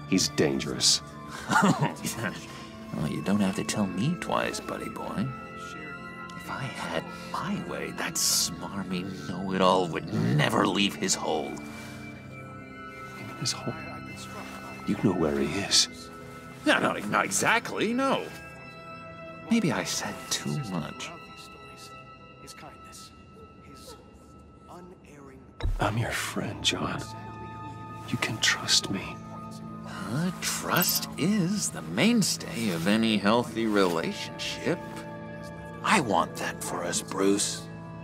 He's dangerous. Well, you don't have to tell me twice, buddy boy. If I had my way, that smarmy know-it-all would never leave his hole. His hole? You know where he is. No, not exactly, no. Maybe I said too much. I'm your friend, John. You can trust me. Trust is the mainstay of any healthy relationship. I want that for us, Bruce.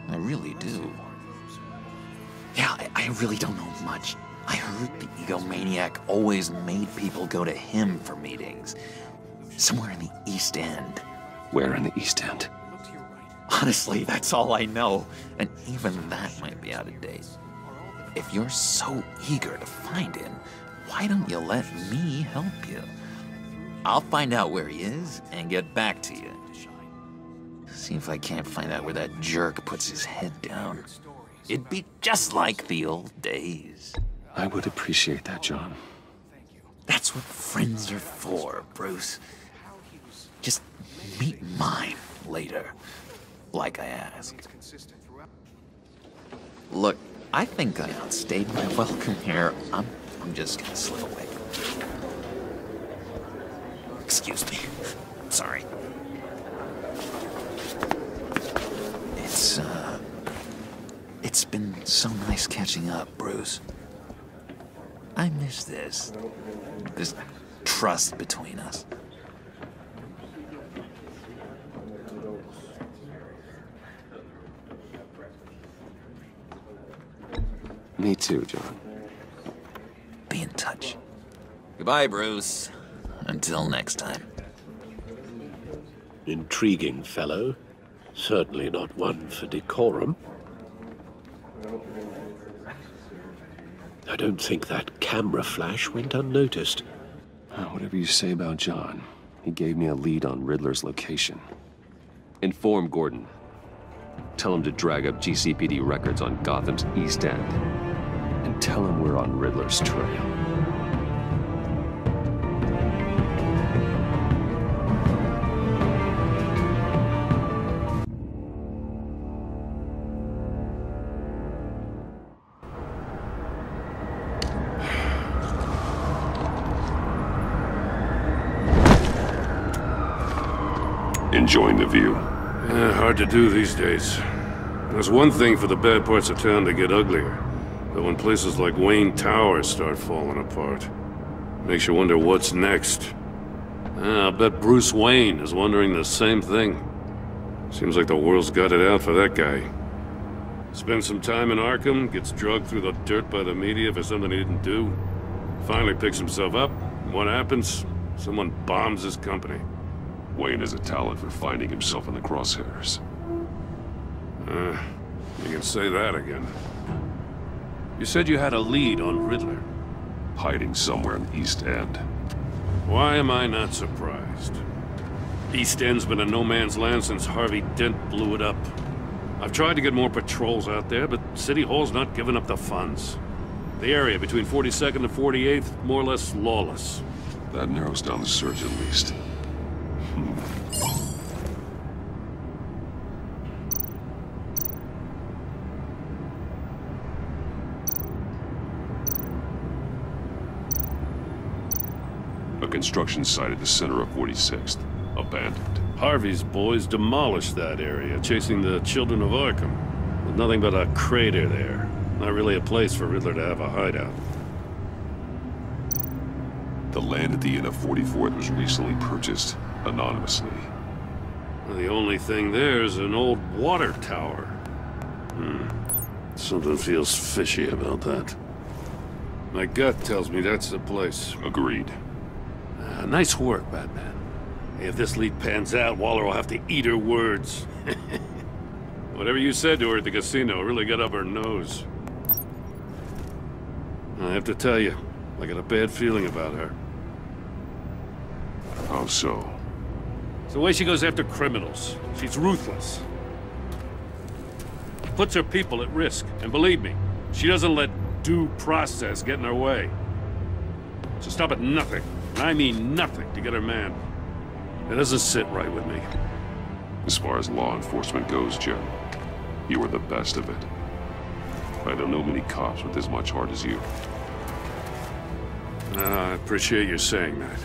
I really do. Yeah, I really don't know much. I heard the egomaniac always made people go to him for meetings. Somewhere in the East End. Where in the East End? Honestly, that's all I know. And even that might be out of date. If you're so eager to find him, why don't you let me help you? I'll find out where he is and get back to you. See if I can't find out where that jerk puts his head down. It'd be just like the old days. I would appreciate that, John. That's what friends are for, Bruce. Just meet mine later, like I asked. Look, I think I outstayed my welcome here. I'm just gonna slip away. Excuse me. Sorry. It's been so nice catching up, Bruce. I miss this trust between us. Me too, John. Be in touch. Goodbye, Bruce. Until next time. Intriguing fellow. Certainly not one for decorum. I don't think that camera flash went unnoticed. Whatever you say about John, he gave me a lead on Riddler's location. Inform Gordon. Tell him to drag up GCPD records on Gotham's East End. And tell him we're on Riddler's trail. Enjoying the view? Hard to do these days. There's one thing for the bad parts of town to get uglier. But when places like Wayne Towers start falling apart, makes you wonder what's next. I bet Bruce Wayne is wondering the same thing. Seems like the world's got it out for that guy. Spends some time in Arkham, gets drugged through the dirt by the media for something he didn't do. Finally picks himself up. What happens? Someone bombs his company. Wayne has a talent for finding himself in the crosshairs. You can say that again. You said you had a lead on Riddler. Hiding somewhere in East End. Why am I not surprised? East End's been a no-man's land since Harvey Dent blew it up. I've tried to get more patrols out there, but City Hall's not giving up the funds. The area between 42nd and 48th, more or less lawless. That narrows down the search at least. A construction site at the center of 46th. Abandoned. Harvey's boys demolished that area, chasing the children of Arkham. With nothing but a crater there. Not really a place for Riddler to have a hideout. The land at the end of 44th was recently purchased anonymously. The only thing there is an old water tower. Something feels fishy about that. My gut tells me that's the place. Agreed. Nice work, Batman. If this lead pans out, Waller will have to eat her words. Whatever you said to her at the casino really got up her nose. I have to tell you, I got a bad feeling about her. How so? It's the way she goes after criminals. She's ruthless. Puts her people at risk. And believe me, she doesn't let due process get in her way. So stop at nothing, and I mean nothing, to get her man. It doesn't sit right with me. As far as law enforcement goes, Jim, you are the best of it. I don't know many cops with as much heart as you. I appreciate you saying that.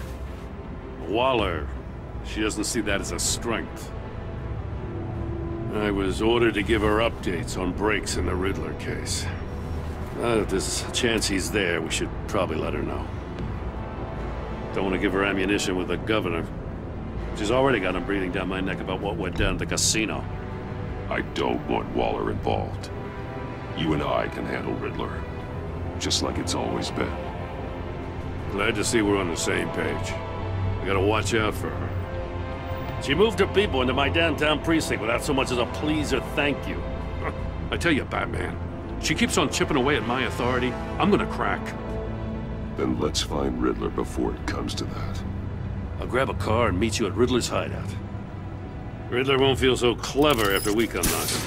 Waller, she doesn't see that as a strength. I was ordered to give her updates on breaks in the Riddler case. If there's a chance he's there, we should probably let her know. Don't want to give her ammunition with the governor. She's already got him breathing down my neck about what went down at the casino. I don't want Waller involved. You and I can handle Riddler, just like it's always been. Glad to see we're on the same page. We gotta watch out for her. She moved her people into my downtown precinct without so much as a please or thank you. I tell you, Batman, she keeps on chipping away at my authority. I'm gonna crack. Then let's find Riddler before it comes to that. I'll grab a car and meet you at Riddler's hideout. Riddler won't feel so clever after we come knocking.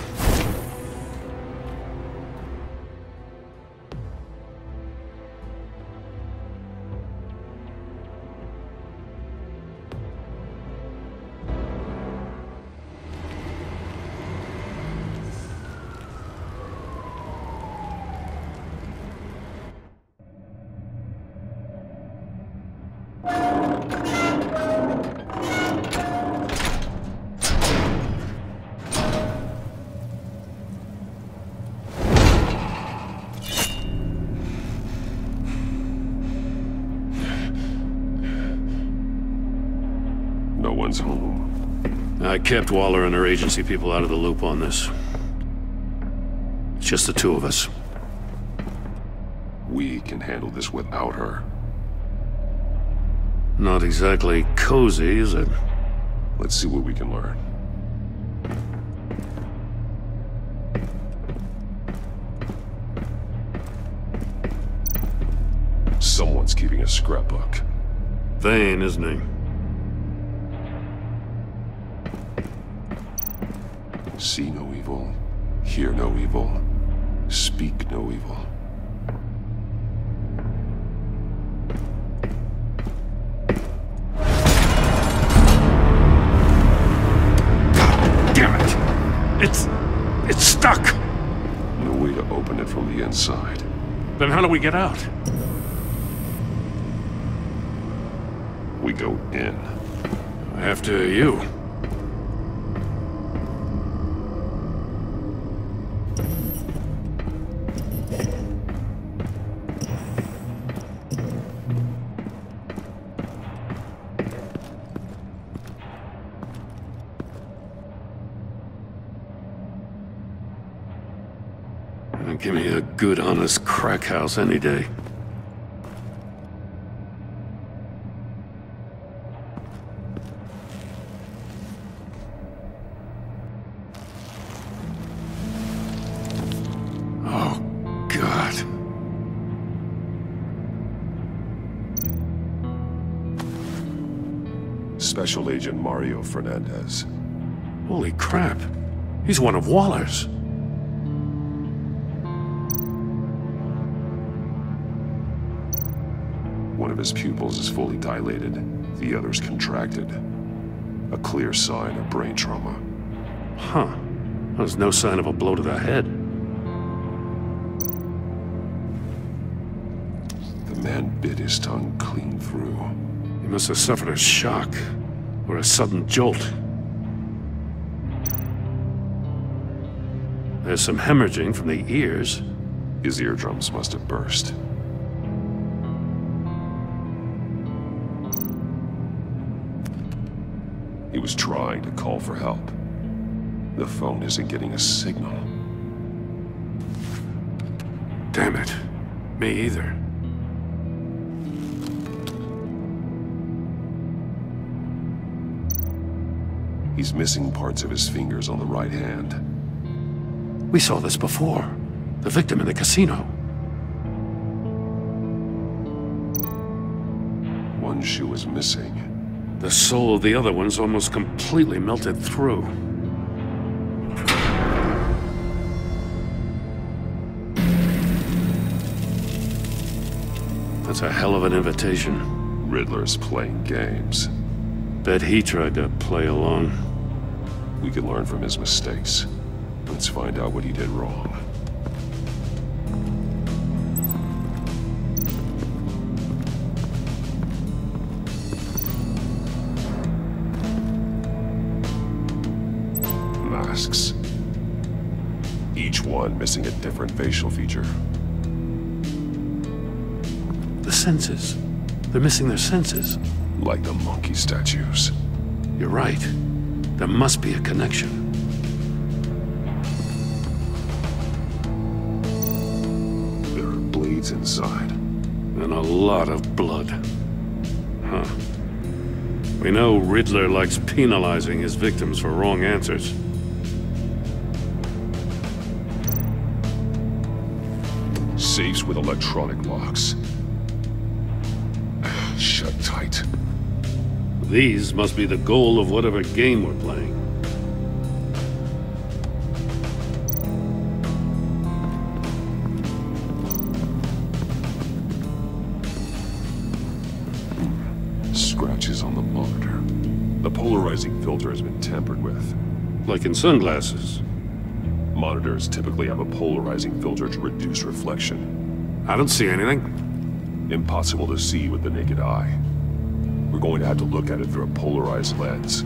No one's home. I kept Waller and her agency people out of the loop on this. It's just the two of us. We can handle this without her. Not exactly cozy, is it? Let's see what we can learn. Someone's keeping a scrapbook. Vane, isn't he? See no evil, hear no evil, speak no evil. God damn it! It's stuck! No way to open it from the inside. Then how do we get out? We go in. After you. Give me a good, honest crack house any day. Oh, God. Special Agent Mario Fernandez. Holy crap. He's one of Waller's. One of his pupils is fully dilated, the other's contracted. A clear sign of brain trauma. Huh. There's no sign of a blow to the head. The man bit his tongue clean through. He must have suffered a shock, or a sudden jolt. There's some hemorrhaging from the ears. His eardrums must have burst. He was trying to call for help. The phone isn't getting a signal. Damn it. Me either. He's missing parts of his fingers on the right hand. We saw this before. The victim in the casino. One shoe is missing. The sole of the other one's almost completely melted through. That's a hell of an invitation. Riddler's playing games. Bet he tried to play along. We can learn from his mistakes. Let's find out what he did wrong. Masks. Each one missing a different facial feature. The senses. They're missing their senses. Like the monkey statues. You're right. There must be a connection. There are blades inside. And a lot of blood. Huh. We know Riddler likes penalizing his victims for wrong answers. Safes with electronic locks. right. These must be the goal of whatever game we're playing. Scratches on the monitor. The polarizing filter has been tampered with. Like in sunglasses. Monitors typically have a polarizing filter to reduce reflection. I don't see anything. Impossible to see with the naked eye. We're going to have to look at it through a polarized lens.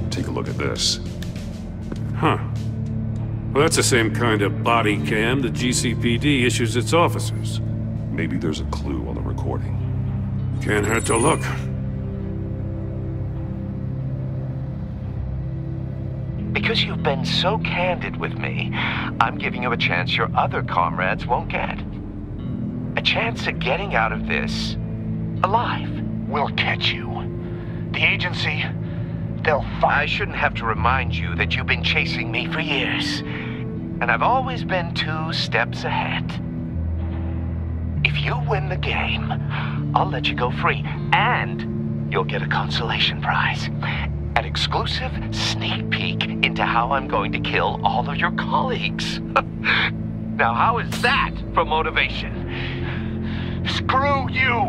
Take a look at this. Huh. Well, that's the same kind of body cam the GCPD issues its officers. Maybe there's a clue on the recording. Can't hurt to look. Because you've been so candid with me, I'm giving you a chance your other comrades won't get. A chance at getting out of this alive. We'll catch you. The agency, they'll find... I shouldn't have to remind you that you've been chasing me for years. And I've always been 2 steps ahead. If you win the game, I'll let you go free. And you'll get a consolation prize. An exclusive sneak peek into how I'm going to kill all of your colleagues. Now, how is that for motivation? Screw you!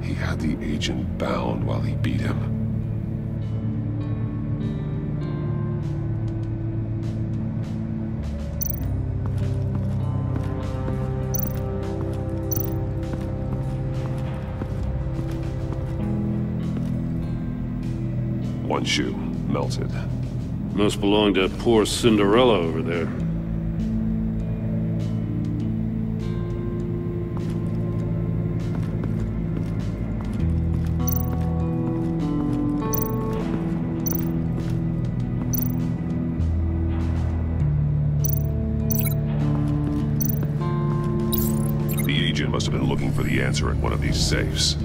He had the agent bound while he beat him. One shoe, melted. Must belong to poor Cinderella over there. The agent must have been looking for the answer in one of these safes.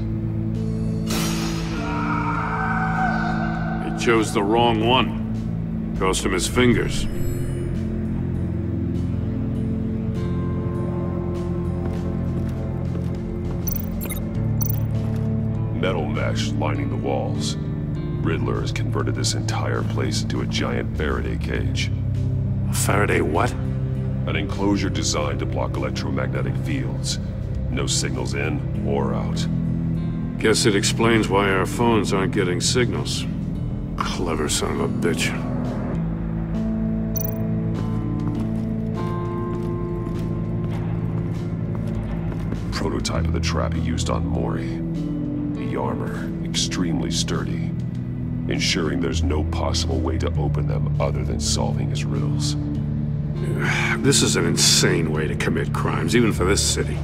Chose the wrong one. Cost him his fingers. Metal mesh lining the walls. Riddler has converted this entire place into a giant Faraday cage. A Faraday what? An enclosure designed to block electromagnetic fields. No signals in or out. Guess it explains why our phones aren't getting signals. Clever son of a bitch. Prototype of the trap he used on Mori. The armor, extremely sturdy, ensuring there's no possible way to open them other than solving his riddles. This is an insane way to commit crimes, even for this city.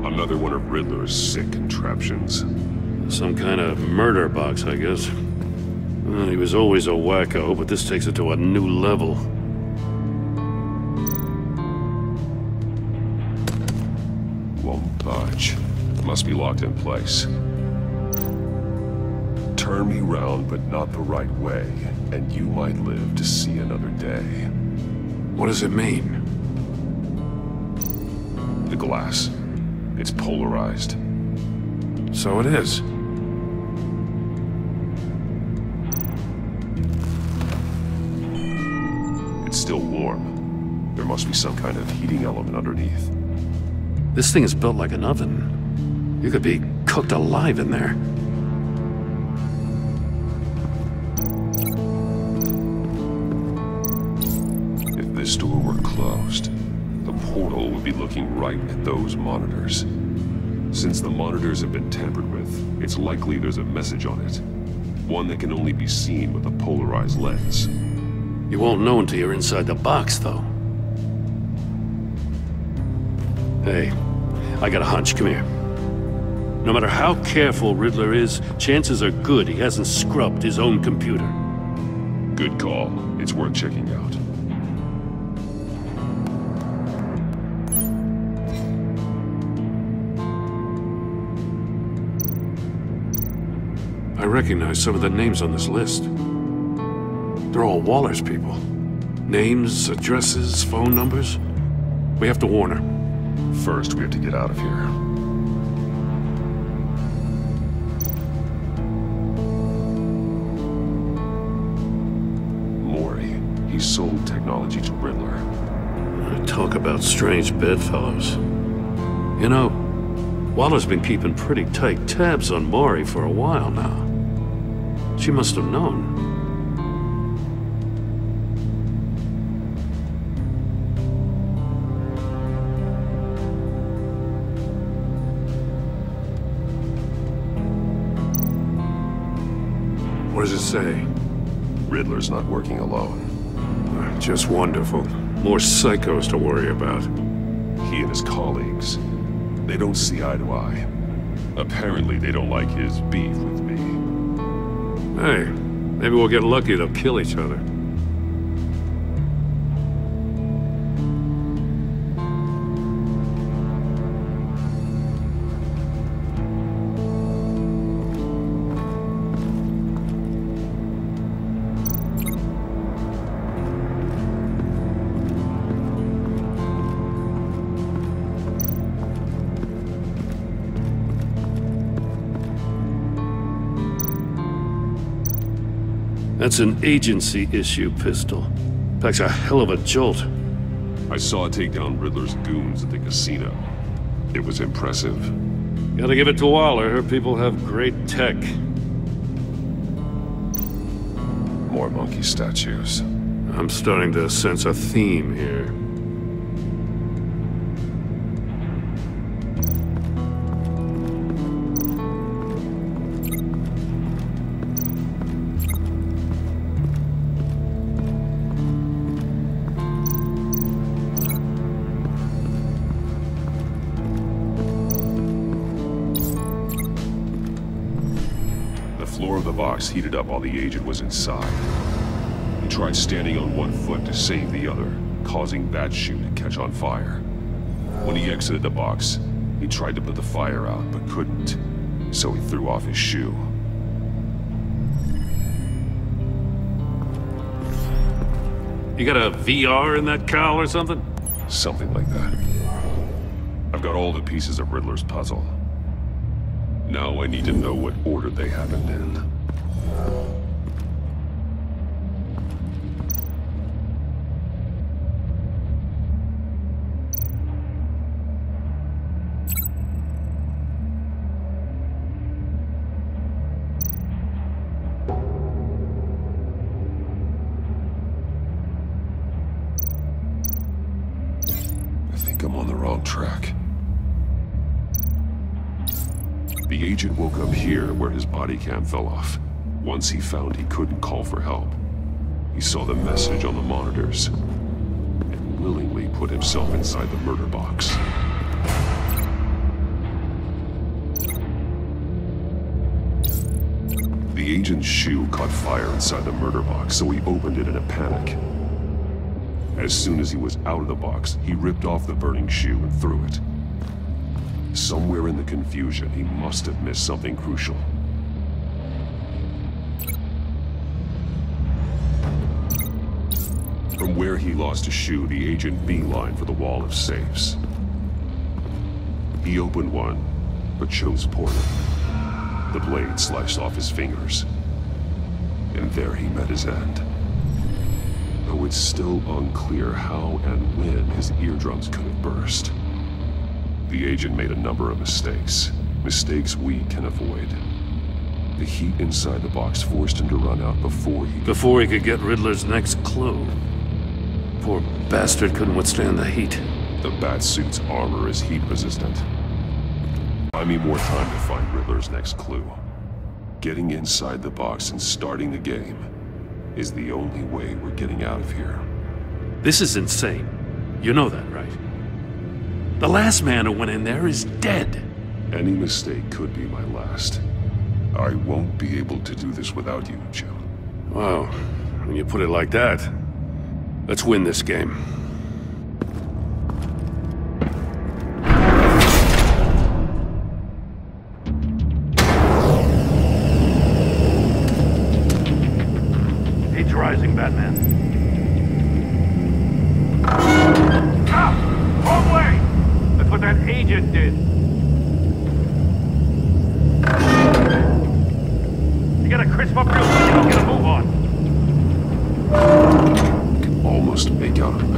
Another one of Riddler's sick contraptions. Some kind of murder box, I guess. Well, he was always a wacko, but this takes it to a new level. Won't budge. Must be locked in place. Turn me round, but not the right way, and you might live to see another day. What does it mean? The glass. It's polarized. So it is. It's still warm. There must be some kind of heating element underneath. This thing is built like an oven. You could be cooked alive in there. If this door were closed, the portal would be looking right at those monitors. Since the monitors have been tampered with, it's likely there's a message on it. One that can only be seen with a polarized lens. You won't know until you're inside the box, though. Hey, I got a hunch. Come here. No matter how careful Riddler is, chances are good he hasn't scrubbed his own computer. Good call. It's worth checking out. I recognize some of the names on this list. They're all Waller's people. Names, addresses, phone numbers. We have to warn her. First, we have to get out of here. Maury, he sold technology to Riddler. Talk about strange bedfellows. You know, Waller's been keeping pretty tight tabs on Maury for a while now. She must have known. What does it say? Riddler's not working alone. Just wonderful. More psychos to worry about. He and his colleagues, they don't see eye to eye. Apparently, they don't like his beef with me. Hey, maybe we'll get lucky they'll kill each other. That's an agency-issue pistol. Packs a hell of a jolt. I saw it take down Riddler's goons at the casino. It was impressive. Gotta give it to Waller. Her people have great tech. More monkey statues. I'm starting to sense a theme here. Heated up while the agent was inside. He tried standing on one foot to save the other, causing that shoe to catch on fire. When he exited the box, he tried to put the fire out, but couldn't, so he threw off his shoe. You got a VR in that cowl or something? Something like that. I've got all the pieces of Riddler's puzzle. Now I need to know what order they happened in. I think I'm on the wrong track. The agent woke up here where his body cam fell off. Once he found he couldn't call for help, he saw the message on the monitors and willingly put himself inside the murder box. The agent's shoe caught fire inside the murder box, so he opened it in a panic. As soon as he was out of the box, he ripped off the burning shoe and threw it. Somewhere in the confusion, he must have missed something crucial. From where he lost a shoe, the agent beelined for the wall of safes. He opened one, but chose poorly. The blade sliced off his fingers. And there he met his end. Though it's still unclear how and when his eardrums could have burst. The agent made a number of mistakes. Mistakes we can avoid. The heat inside the box forced him to run out before he could get Riddler's next clue. Poor bastard couldn't withstand the heat. The Batsuit's armor is heat resistant. Buy me more time to find Riddler's next clue. Getting inside the box and starting the game is the only way we're getting out of here. This is insane. You know that, right? The last man who went in there is dead. Any mistake could be my last. I won't be able to do this without you, Jim. Wow, when you put it like that, let's win this game.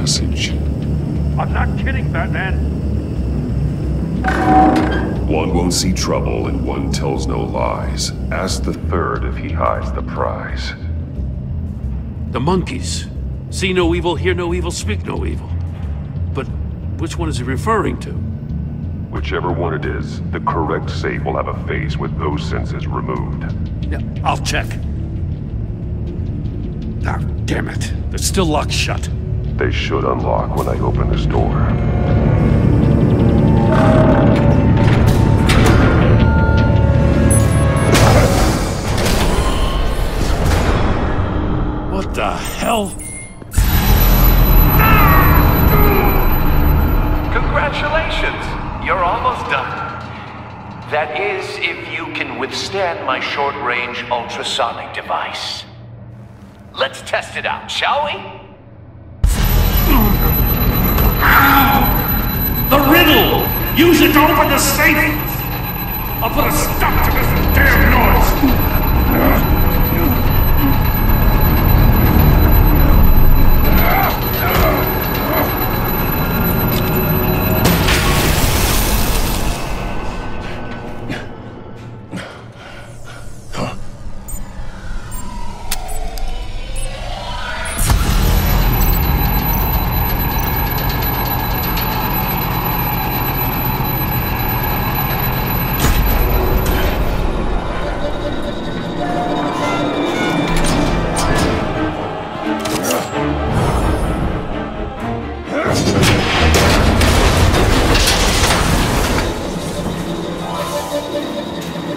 message. I'm not kidding, Batman. One won't see trouble and one tells no lies. Ask the third if he hides the prize. The monkeys. See no evil, hear no evil, speak no evil. But which one is he referring to? Whichever one it is, the correct safe will have a face with those senses removed. Yeah, I'll check. Ah, damn it. They're still locked shut. They should unlock when I open this door. What the hell? Congratulations! You're almost done. That is, if you can withstand my short-range ultrasonic device. Let's test it out, shall we? The riddle! Use it to open the safe! I'll put a stop to this damn noise!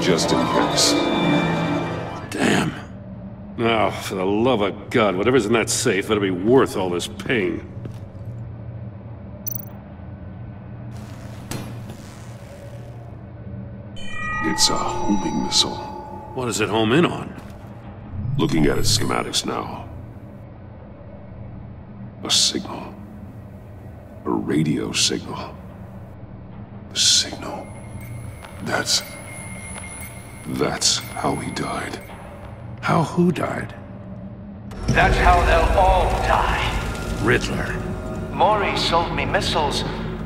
Just in case. Damn. Now, for the love of God, whatever's in that safe better be worth all this pain. It's a homing missile. What does it home in on? Looking at its schematics now. A signal. A radio signal. A signal. That's how he died. How who died? That's how they'll all die. Riddler. Maury sold me missiles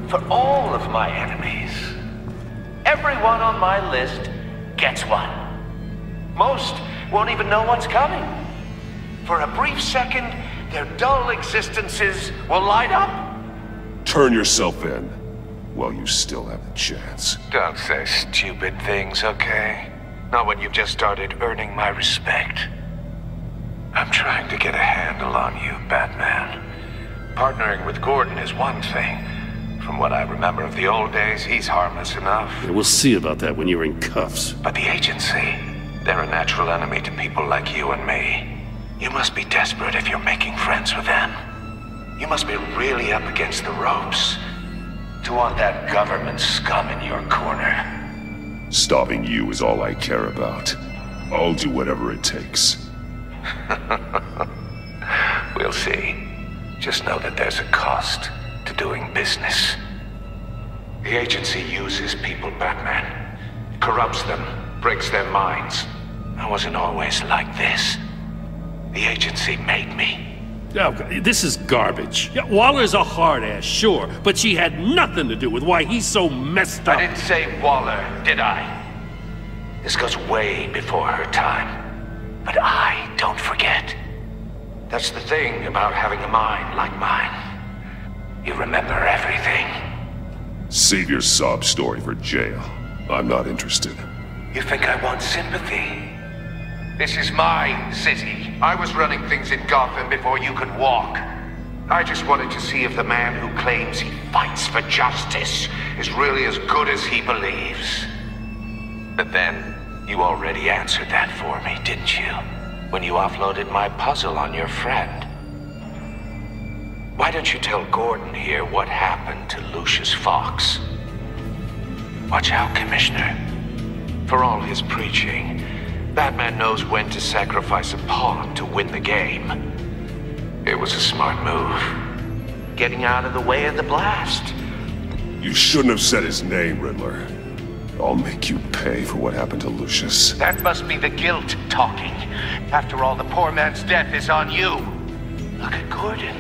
for all of my enemies. Everyone on my list gets one. Most won't even know what's coming. For a brief second, their dull existences will light up. Turn yourself in while you still have the chance. Don't say stupid things, okay? Not when you've just started earning my respect. I'm trying to get a handle on you, Batman. Partnering with Gordon is one thing. From what I remember of the old days, he's harmless enough. Yeah, we'll see about that when you're in cuffs. But the agency, they're a natural enemy to people like you and me. You must be desperate if you're making friends with them. You must be really up against the ropes to want that government scum in your corner. Stopping you is all I care about. I'll do whatever it takes. We'll see. Just know that there's a cost to doing business. The agency uses people, Batman. Corrupts them, breaks their minds. I wasn't always like this. The agency made me. Oh, this is garbage. Yeah, Waller's a hard-ass, sure, but she had nothing to do with why he's so messed up. I didn't say Waller, did I? This goes way before her time. But I don't forget. That's the thing about having a mind like mine. You remember everything. Save your sob story for jail. I'm not interested. You think I want sympathy? This is my city. I was running things in Gotham before you could walk. I just wanted to see if the man who claims he fights for justice is really as good as he believes. But then, you already answered that for me, didn't you? When you offloaded my puzzle on your friend. Why don't you tell Gordon here what happened to Lucius Fox? Watch out, Commissioner. For all his preaching, Batman knows when to sacrifice a pawn to win the game. It was a smart move. Getting out of the way of the blast. You shouldn't have said his name, Riddler. I'll make you pay for what happened to Lucius. That must be the guilt talking. After all, the poor man's death is on you. Look at Gordon.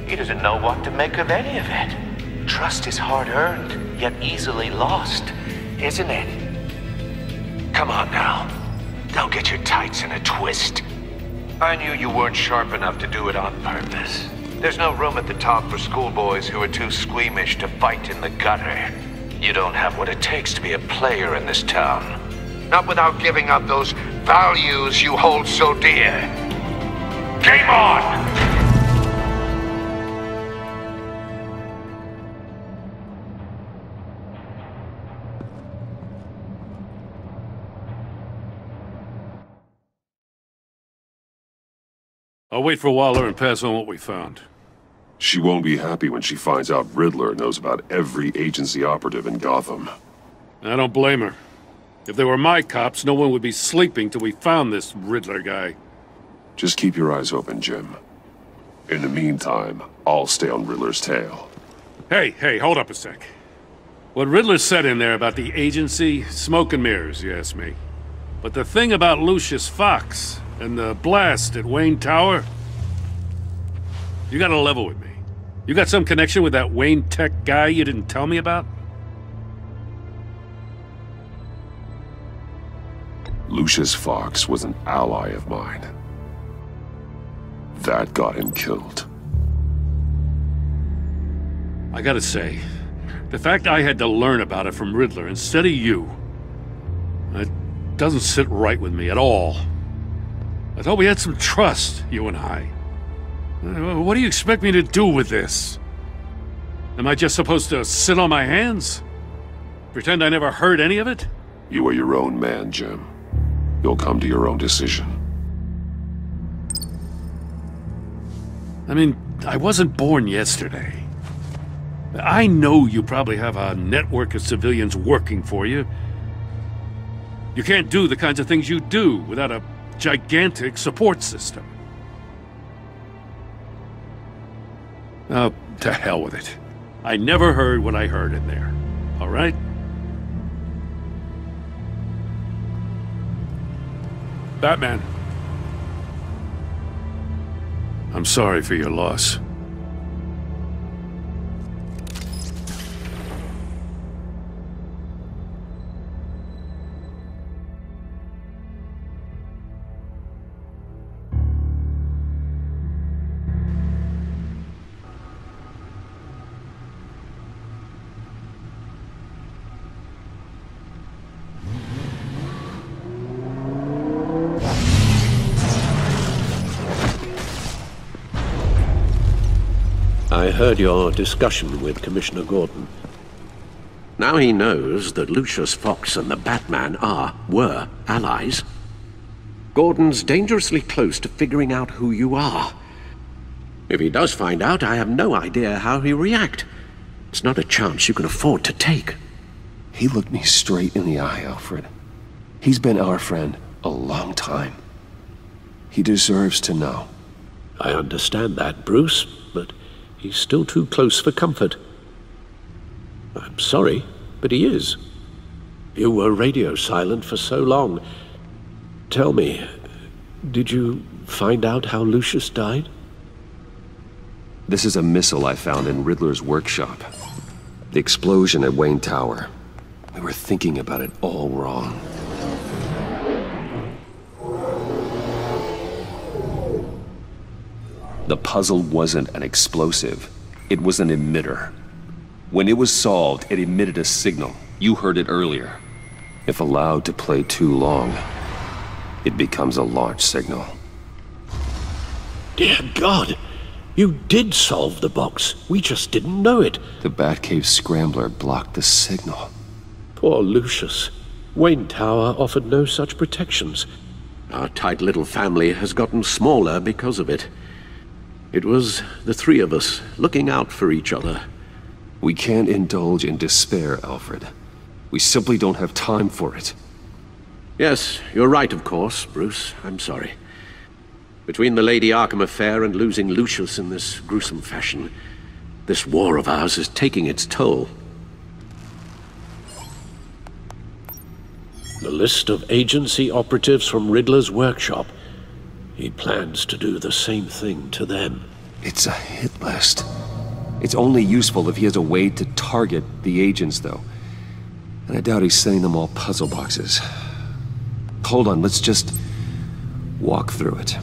He doesn't know what to make of any of it. Trust is hard-earned, yet easily lost, isn't it? Come on now. Don't get your tights in a twist. I knew you weren't sharp enough to do it on purpose. There's no room at the top for schoolboys who are too squeamish to fight in the gutter. You don't have what it takes to be a player in this town. Not without giving up those values you hold so dear. Game on! I'll wait for Waller and pass on what we found. She won't be happy when she finds out Riddler knows about every agency operative in Gotham. I don't blame her. If they were my cops, no one would be sleeping till we found this Riddler guy. Just keep your eyes open, Jim. In the meantime, I'll stay on Riddler's tail. Hey, hold up a sec. What Riddler said in there about the agency, smoke and mirrors, you ask me. But the thing about Lucius Fox and the blast at Wayne Tower, you gotta level with me. You got some connection with that Wayne Tech guy you didn't tell me about? Lucius Fox was an ally of mine. That got him killed. I gotta say, the fact I had to learn about it from Riddler instead of you, it doesn't sit right with me at all. I thought we had some trust, you and I. What do you expect me to do with this? Am I just supposed to sit on my hands? Pretend I never heard any of it? You are your own man, Jim. You'll come to your own decision. I mean, I wasn't born yesterday. I know you probably have a network of civilians working for you. You can't do the kinds of things you do without a gigantic support system. Oh, to hell with it. I never heard what I heard in there. All right? Batman. I'm sorry for your loss. I heard your discussion with Commissioner Gordon. Now he knows that Lucius Fox and the Batman were allies. Gordon's dangerously close to figuring out who you are. If he does find out, I have no idea how he'll react. It's not a chance you can afford to take. He looked me straight in the eye, Alfred. He's been our friend a long time. He deserves to know. I understand that, Bruce, but he's still too close for comfort. I'm sorry, but he is. You were radio silent for so long. Tell me, did you find out how Lucius died? This is a missile I found in Riddler's workshop. The explosion at Wayne Tower. We were thinking about it all wrong. The puzzle wasn't an explosive. It was an emitter. When it was solved, it emitted a signal. You heard it earlier. If allowed to play too long, it becomes a launch signal. Dear God! You did solve the box. We just didn't know it. The Batcave scrambler blocked the signal. Poor Lucius. Wayne Tower offered no such protections. Our tight little family has gotten smaller because of it. It was the three of us looking out for each other. We can't indulge in despair, Alfred. We simply don't have time for it. Yes, you're right, of course, Bruce. I'm sorry. Between the Lady Arkham affair and losing Lucius in this gruesome fashion, this war of ours is taking its toll. The list of agency operatives from Riddler's workshop. He plans to do the same thing to them. It's a hit list. It's only useful if he has a way to target the agents, though. And I doubt he's sending them all puzzle boxes. Hold on, let's just walk through it.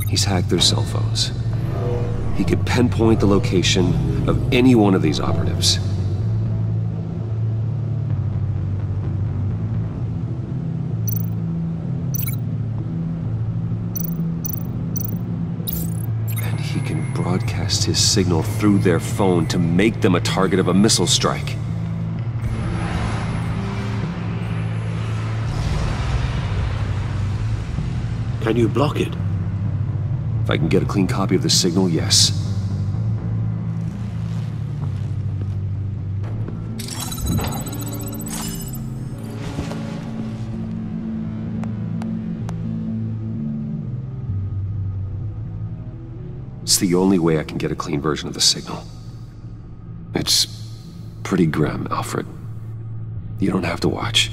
He's hacked their cell phones. He could pinpoint the location of any one of these operatives. And he can broadcast his signal through their phone to make them a target of a missile strike. Can you block it? If I can get a clean copy of the signal, yes. It's the only way I can get a clean version of the signal. It's pretty grim, Alfred. You don't have to watch.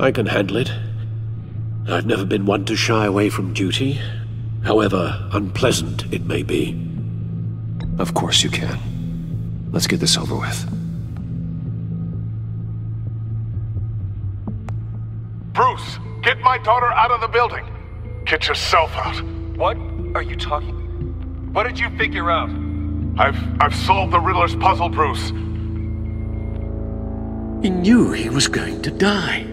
I can handle it. I've never been one to shy away from duty, however unpleasant it may be. Of course you can. Let's get this over with. Bruce, get my daughter out of the building. Get yourself out. What are you talking? What did you figure out? I've solved the Riddler's puzzle, Bruce. He knew he was going to die.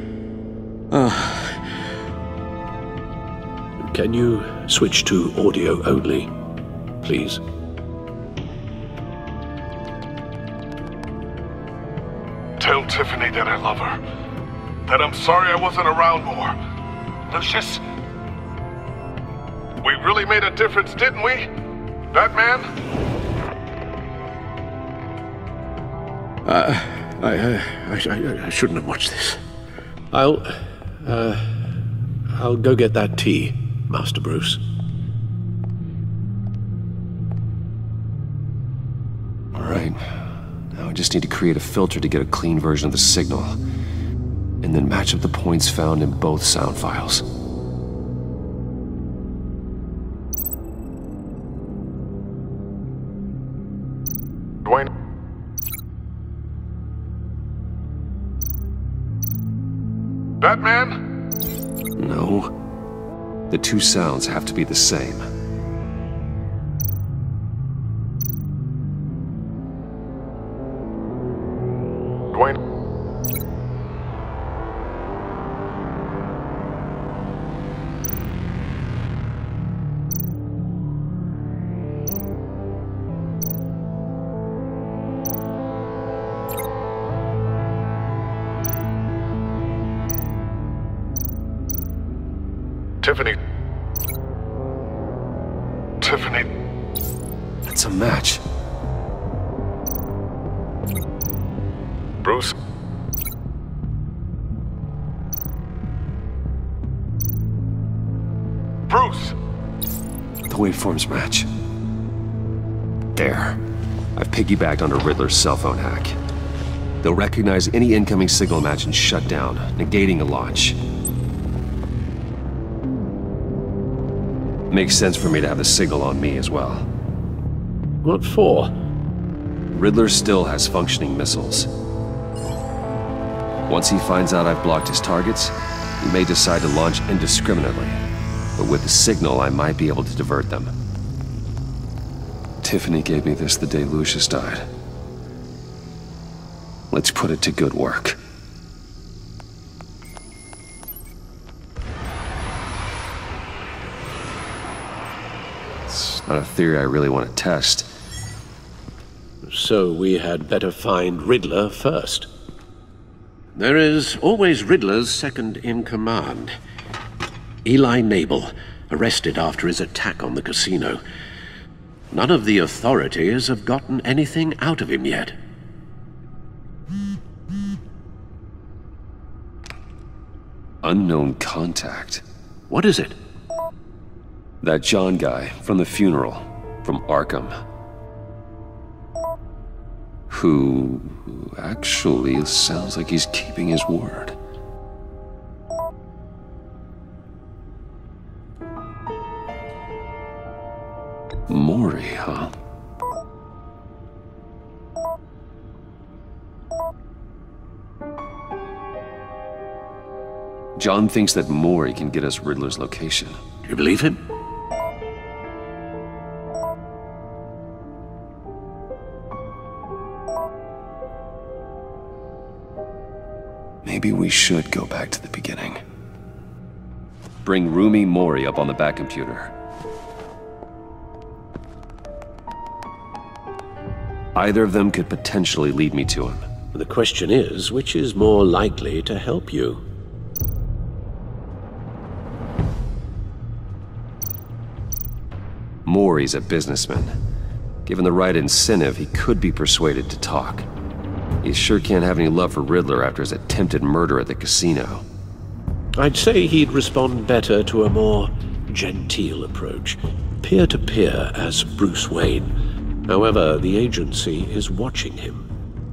Can you switch to audio only, please? Tell Tiffany that I love her. That I'm sorry I wasn't around more. Lucius, we really made a difference, didn't we? Batman? I shouldn't have watched this. I'll go get that tea, Master Bruce. All right. Now I just need to create a filter to get a clean version of the signal, and then match up the points found in both sound files. Dwayne? Batman? No. The two sounds have to be the same. Dwayne? Tiffany. Tiffany. That's a match. Bruce. Bruce! The waveforms match. There. I've piggybacked onto Riddler's cell phone hack. They'll recognize any incoming signal match and shut down, negating a launch. Makes sense for me to have the signal on me as well. What for? Riddler still has functioning missiles. Once he finds out I've blocked his targets, he may decide to launch indiscriminately. But with the signal, I might be able to divert them. Tiffany gave me this the day Lucius died. Let's put it to good work. It's not a theory I really want to test. So we had better find Riddler first. There is always Riddler's second in command. Eli Nabel, arrested after his attack on the casino. None of the authorities have gotten anything out of him yet. Unknown contact? What is it? That John guy from the funeral, from Arkham. Who actually sounds like he's keeping his word. Mori, huh? John thinks that Mori can get us Riddler's location. You believe him? Maybe we should go back to the beginning. Bring Rumi Mori up on the back computer. Either of them could potentially lead me to him. The question is, which is more likely to help you? Mori's a businessman. Given the right incentive, he could be persuaded to talk. He sure can't have any love for Riddler after his attempted murder at the casino. I'd say he'd respond better to a more genteel approach, peer-to-peer as Bruce Wayne. However, the agency is watching him.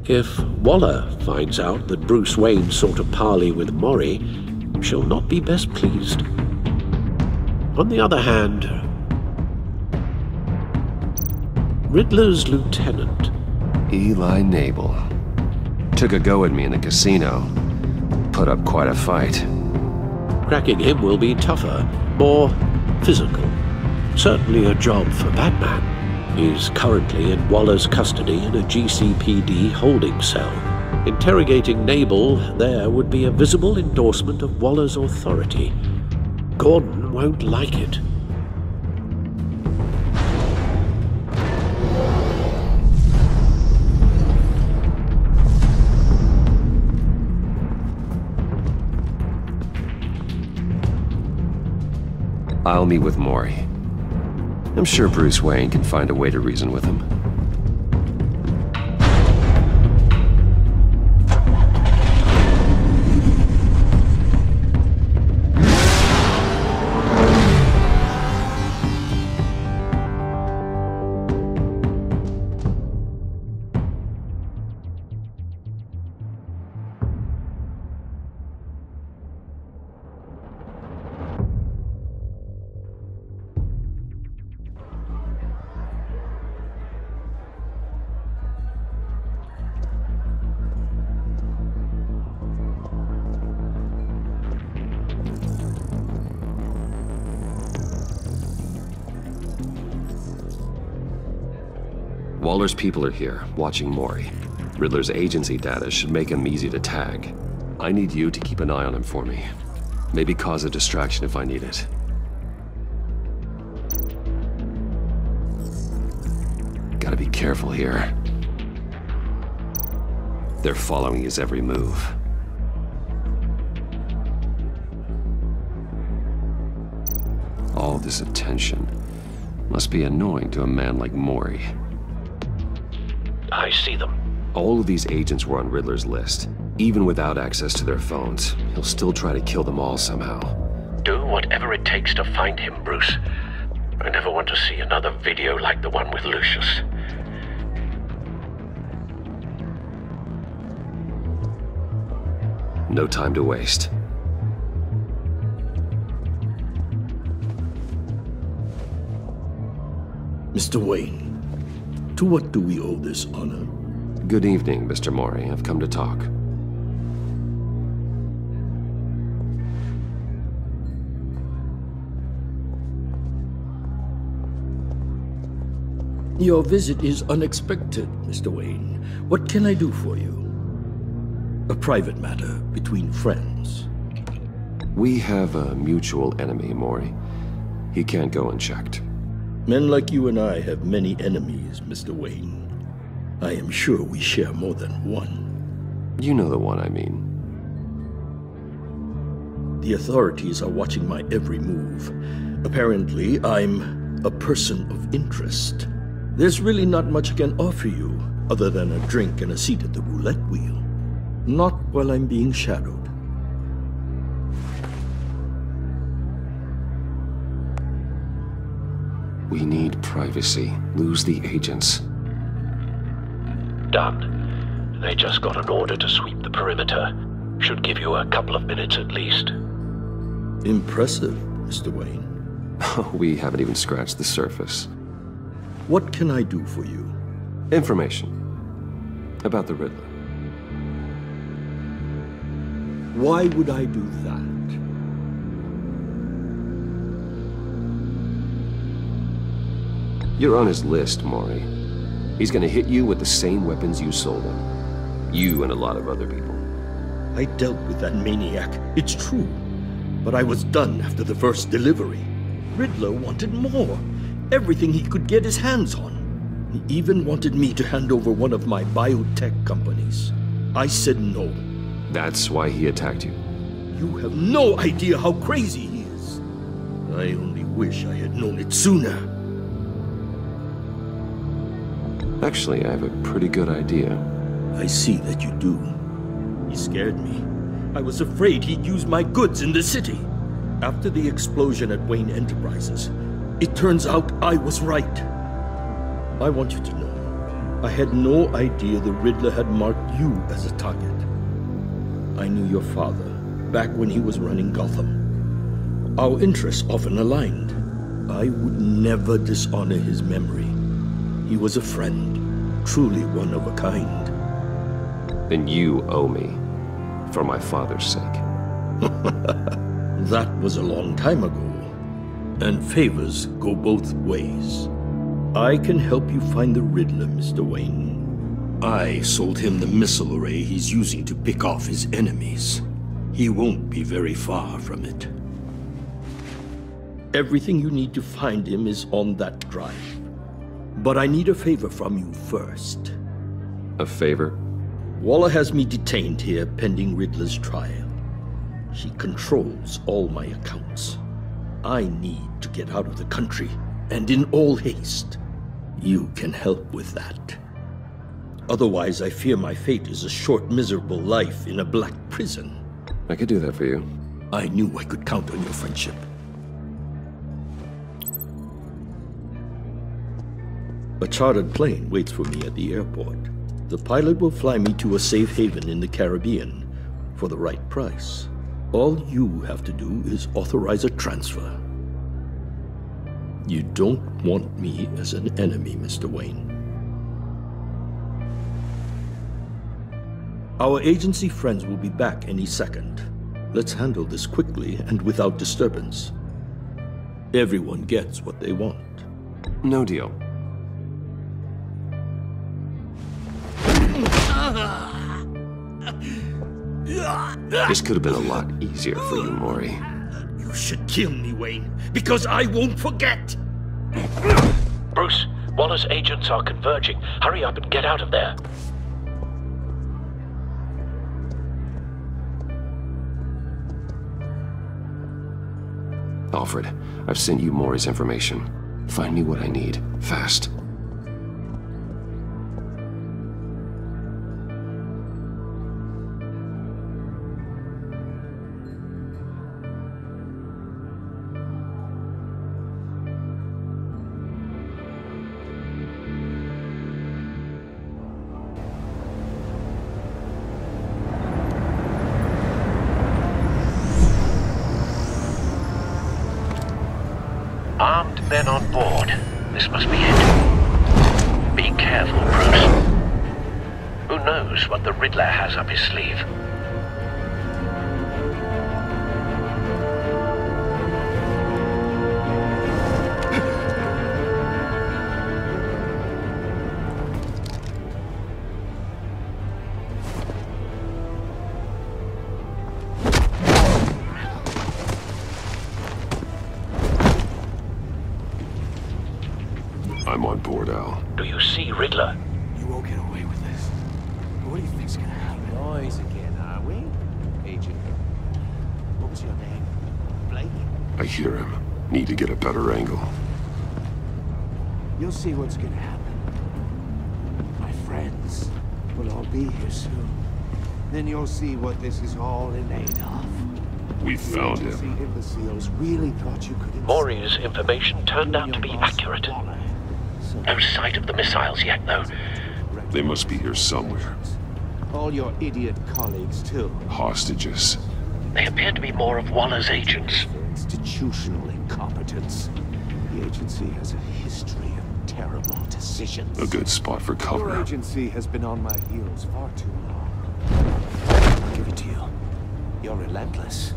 If Waller finds out that Bruce Wayne sought a parley with Mori, she'll not be best pleased. On the other hand, Riddler's lieutenant, Eli Nabel, took a go at me in the casino. Put up quite a fight. Cracking him will be tougher, more physical. Certainly a job for Batman. He's currently in Waller's custody in a GCPD holding cell. Interrogating Nabel there would be a visible endorsement of Waller's authority. Gordon won't like it. I'll meet with Mori. I'm sure Bruce Wayne can find a way to reason with him. Waller's people are here, watching Mori. Riddler's agency data should make him easy to tag. I need you to keep an eye on him for me. Maybe cause a distraction if I need it. Gotta be careful here. They're following his every move. All this attention must be annoying to a man like Mori. I see them. All of these agents were on Riddler's list. Even without access to their phones, he'll still try to kill them all somehow. Do whatever it takes to find him, Bruce. I never want to see another video like the one with Lucius. No time to waste. Mr. Wayne, to what do we owe this honor? Good evening, Mr. Mori. I've come to talk. Your visit is unexpected, Mr. Wayne. What can I do for you? A private matter between friends. We have a mutual enemy, Mori. He can't go unchecked. Men like you and I have many enemies, Mr. Wayne. I am sure we share more than one. You know the one I mean. The authorities are watching my every move. Apparently, I'm a person of interest. There's really not much I can offer you, other than a drink and a seat at the roulette wheel. Not while I'm being shadowed. We need privacy. Lose the agents. Done. They just got an order to sweep the perimeter. Should give you a couple of minutes at least. Impressive, Mr. Wayne. We haven't even scratched the surface. What can I do for you? Information. About the Riddler. Why would I do that? You're on his list, Maury. He's gonna hit you with the same weapons you sold him. You and a lot of other people. I dealt with that maniac, it's true. But I was done after the first delivery. Riddler wanted more. Everything he could get his hands on. He even wanted me to hand over one of my biotech companies. I said no. That's why he attacked you. You have no idea how crazy he is. I only wish I had known it sooner. Actually, I have a pretty good idea. I see that you do. He scared me. I was afraid he'd use my goods in the city. After the explosion at Wayne Enterprises, it turns out I was right. I want you to know, I had no idea the Riddler had marked you as a target. I knew your father back when he was running Gotham. Our interests often aligned. I would never dishonor his memory. He was a friend, truly one of a kind. Then you owe me, for my father's sake. That was a long time ago, and favors go both ways. I can help you find the Riddler, Mr. Wayne. I sold him the missile array he's using to pick off his enemies. He won't be very far from it. Everything you need to find him is on that drive. But I need a favor from you first. A favor? Waller has me detained here pending Riddler's trial. She controls all my accounts. I need to get out of the country, and in all haste. You can help with that. Otherwise, I fear my fate is a short, miserable life in a black prison. I could do that for you. I knew I could count on your friendship. A chartered plane waits for me at the airport. The pilot will fly me to a safe haven in the Caribbean for the right price. All you have to do is authorize a transfer. You don't want me as an enemy, Mr. Wayne. Our agency friends will be back any second. Let's handle this quickly and without disturbance. Everyone gets what they want. No deal. This could have been a lot easier for you, Maury. You should kill me, Wayne, because I won't forget! Bruce, Waller's agents are converging. Hurry up and get out of there. Alfred, I've sent you Maury's information. Find me what I need, fast. Armed men on board. This must be it. Be careful, Bruce. Who knows what the Riddler has up his sleeve? I'm on board, Al. Do you see Riddler? You won't get away with this. What do you think's gonna happen? Noise again, are we? Agent. What was your name? Blake? I hear him. Need to get a better angle. You'll see what's gonna happen. My friends will all be here soon. Then you'll see what this is all in aid of. We found him. Maury's information turned out to be accurate. No sight of the missiles yet, though. They must be here somewhere. All your idiot colleagues, too. Hostages. They appear to be more of Waller's agents. Institutional incompetence. The agency has a history of terrible decisions. A good spot for cover. Your agency has been on my heels far too long. I'll give it to you. You're relentless.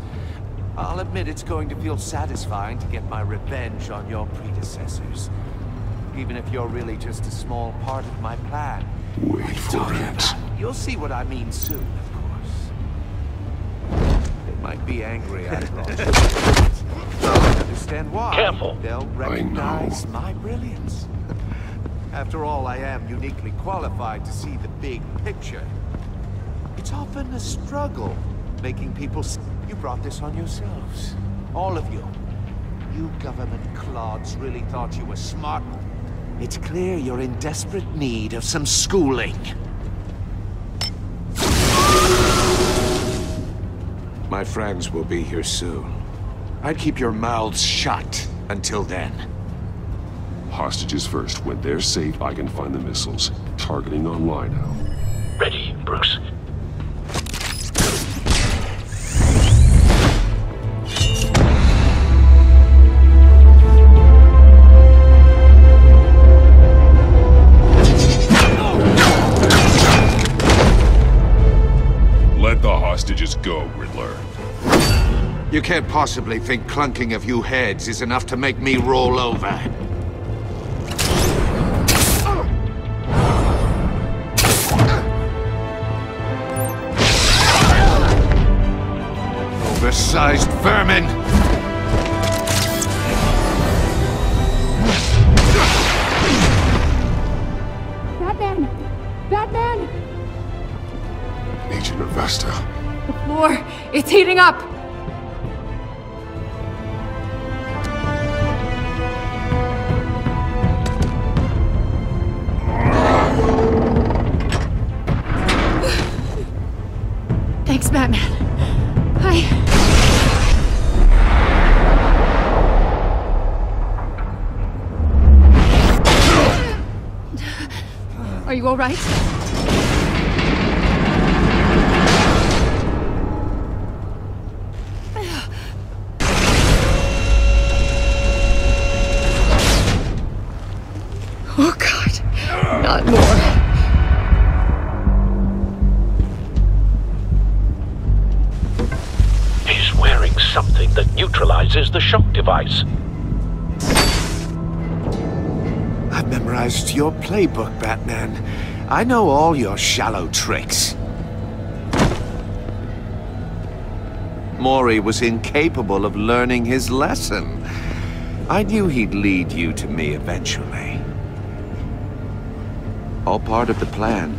I'll admit it's going to feel satisfying to get my revenge on your predecessors. Even if you're really just a small part of my plan. Wait for it. You'll see what I mean soon, of course. They might be angry I lost. I understand why. Careful. They'll recognize my brilliance. After all, I am uniquely qualified to see the big picture. It's often a struggle making people see. You brought this on yourselves. All of you. You government clods really thought you were smart. It's clear you're in desperate need of some schooling. My friends will be here soon. I'd keep your mouths shut until then. Hostages first. When they're safe, I can find the missiles. Targeting online now. Ready, Bruce. Let the hostages go, Riddler. You can't possibly think clunking a few heads is enough to make me roll over. Oversized vermin! Batman! Batman! Agent Avesta. The floor, it's heating up! Thanks, Batman. Are you all right? Oh, God. Not more. He's wearing something that neutralizes the shock device. I've memorized your playbook, Batman. I know all your shallow tricks. Maury was incapable of learning his lesson. I knew he'd lead you to me eventually. All part of the plan.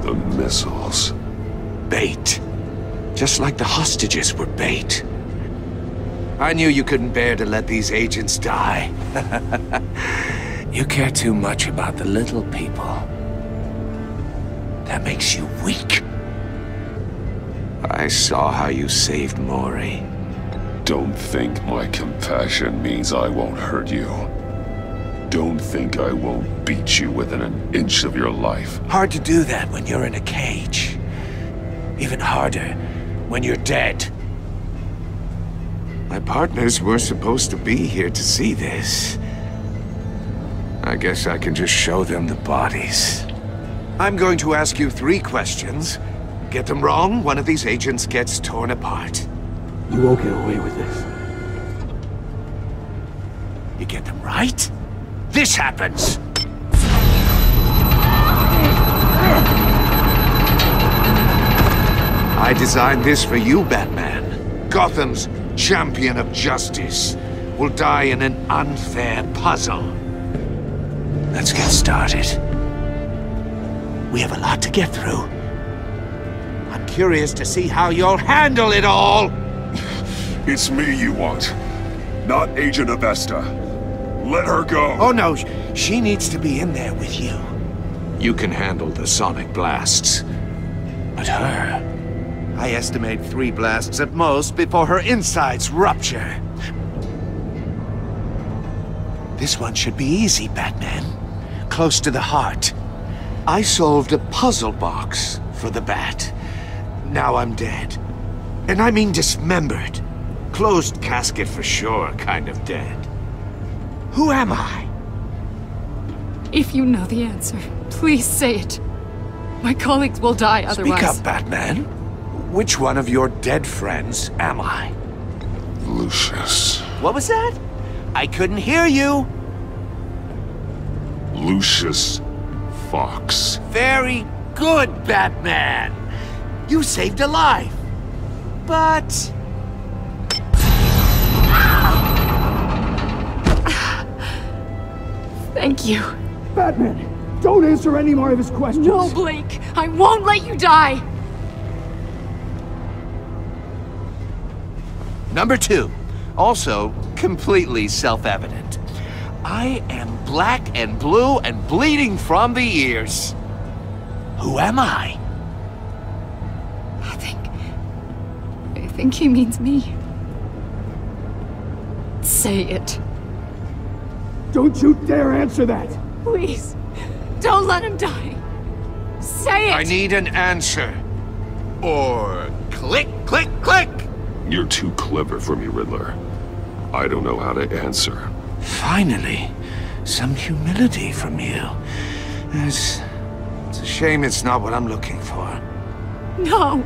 The missiles. Bait. Just like the hostages were bait. I knew you couldn't bear to let these agents die. You care too much about the little people. That makes you weak. I saw how you saved Maury. Don't think my compassion means I won't hurt you. Don't think I won't beat you within an inch of your life. Hard to do that when you're in a cage. Even harder when you're dead. My partners were supposed to be here to see this. I guess I can just show them the bodies. I'm going to ask you 3 questions. Get them wrong, one of these agents gets torn apart. You won't get away with this. You get them right, this happens! I designed this for you, Batman. Gotham's champion of justice will die in an unfair puzzle. Let's get started. We have a lot to get through. I'm curious to see how you'll handle it all! It's me you want, not Agent Avesta. Let her go! Oh no, she needs to be in there with you. You can handle the sonic blasts. But her. I estimate 3 blasts at most before her insides rupture. This one should be easy, Batman. Close to the heart. I solved a puzzle box for the Bat. Now I'm dead. And I mean dismembered. Closed casket for sure, kind of dead. Who am I? If you know the answer, please say it. My colleagues will die otherwise. Speak up, Batman. Which one of your dead friends am I? Lucius. What was that? I couldn't hear you. Lucius Fox. Very good, Batman. You saved a life. But... Thank you. Batman, don't answer any more of his questions. No, Blake. I won't let you die. Number 2. Also completely self-evident. I am black and blue and bleeding from the ears. Who am I? I think he means me. Say it. Don't you dare answer that! Please, don't let him die. Say it! I need an answer. Or click, click, click! You're too clever for me, Riddler. I don't know how to answer. Finally, some humility from you. It's a shame it's not what I'm looking for. No!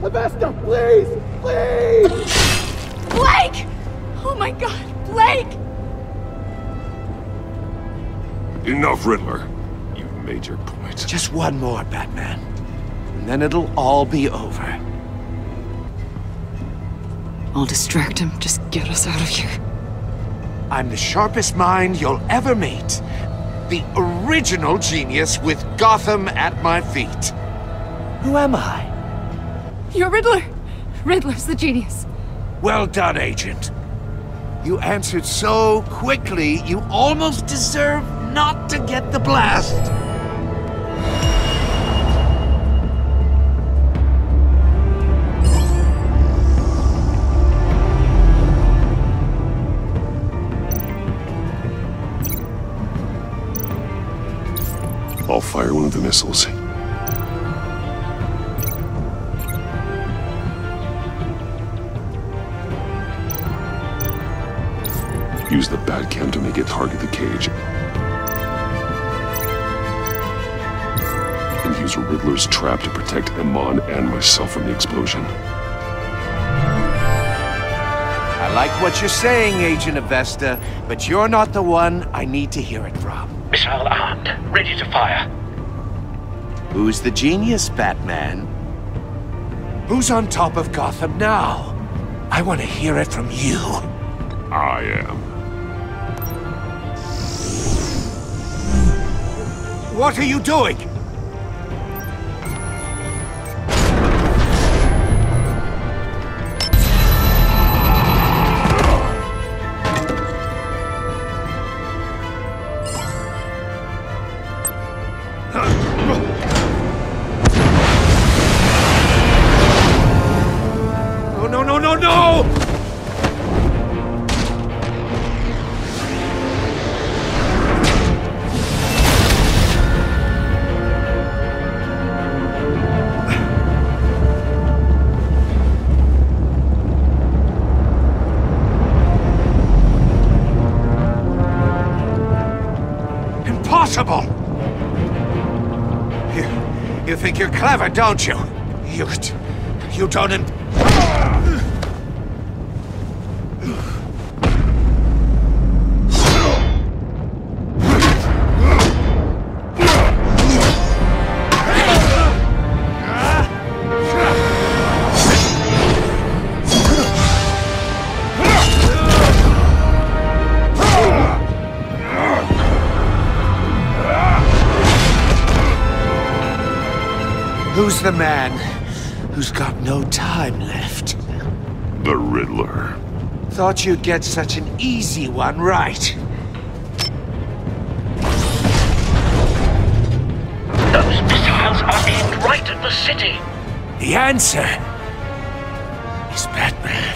Avesta, please! Please! Blake! Oh my god, Blake! Enough, Riddler. You've made your point. Just one more, Batman. And then it'll all be over. I'll distract him. Just get us out of here. I'm the sharpest mind you'll ever meet. The original genius with Gotham at my feet. Who am I? You're Riddler. Riddler's the genius. Well done, Agent. You answered so quickly, you almost deserve not to get the blast. I'll fire one of the missiles. Use the Batcam to make it target the cage. And use Riddler's trap to protect Iman and myself from the explosion. I like what you're saying, Agent Avesta, but you're not the one I need to hear it from. Missile armed, ready to fire. Who's the genius, Batman? Who's on top of Gotham now? I want to hear it from you. I am. What are you doing? No! Impossible! You think you're clever, don't you? You don't... Who's the man who's got no time left? The Riddler. Thought you'd get such an easy one right. Those missiles are aimed right at the city. The answer is Batman.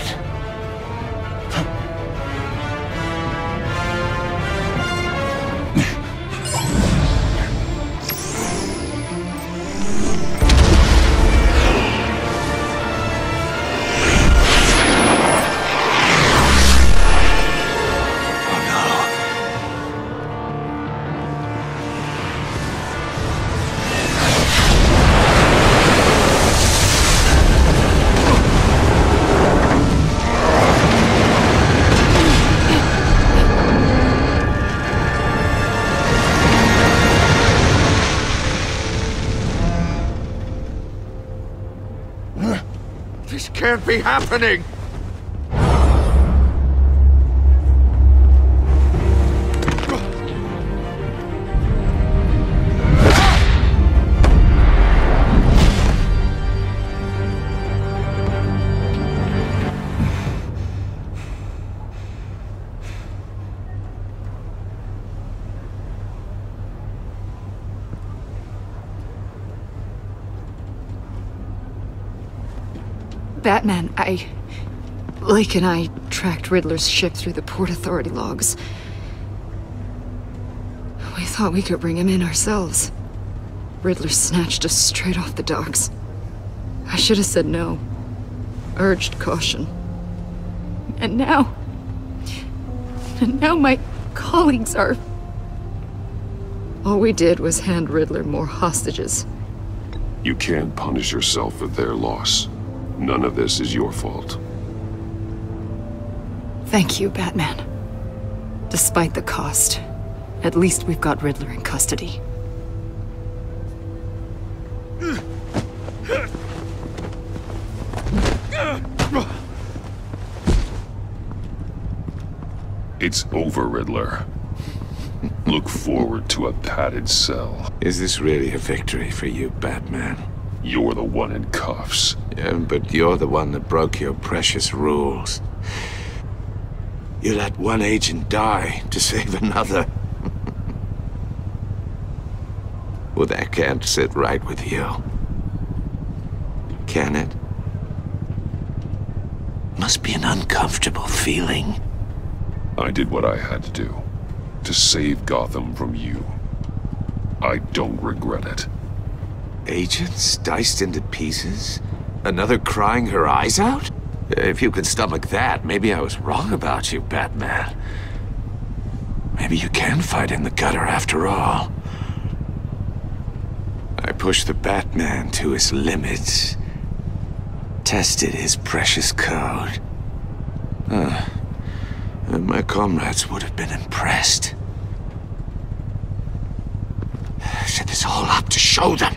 This can't be happening! Batman, Lake and I tracked Riddler's ship through the Port Authority logs. We thought we could bring him in ourselves. Riddler snatched us straight off the docks. I should have said no. Urged caution. And now my colleagues are... All we did was hand Riddler more hostages. You can't punish yourself for their loss. None of this is your fault. Thank you, Batman. Despite the cost, at least we've got Riddler in custody. It's over, Riddler. Look forward to a padded cell. Is this really a victory for you, Batman? You're the one in cuffs. Yeah, but you're the one that broke your precious rules. You let one agent die to save another. Well, that can't sit right with you. Can it? Must be an uncomfortable feeling. I did what I had to do. To save Gotham from you. I don't regret it. Agents diced into pieces? Another crying her eyes out? If you could stomach that, maybe I was wrong about you, Batman. Maybe you can fight in the gutter after all. I pushed the Batman to his limits. Tested his precious code. And my comrades would have been impressed. I set this all up to show them.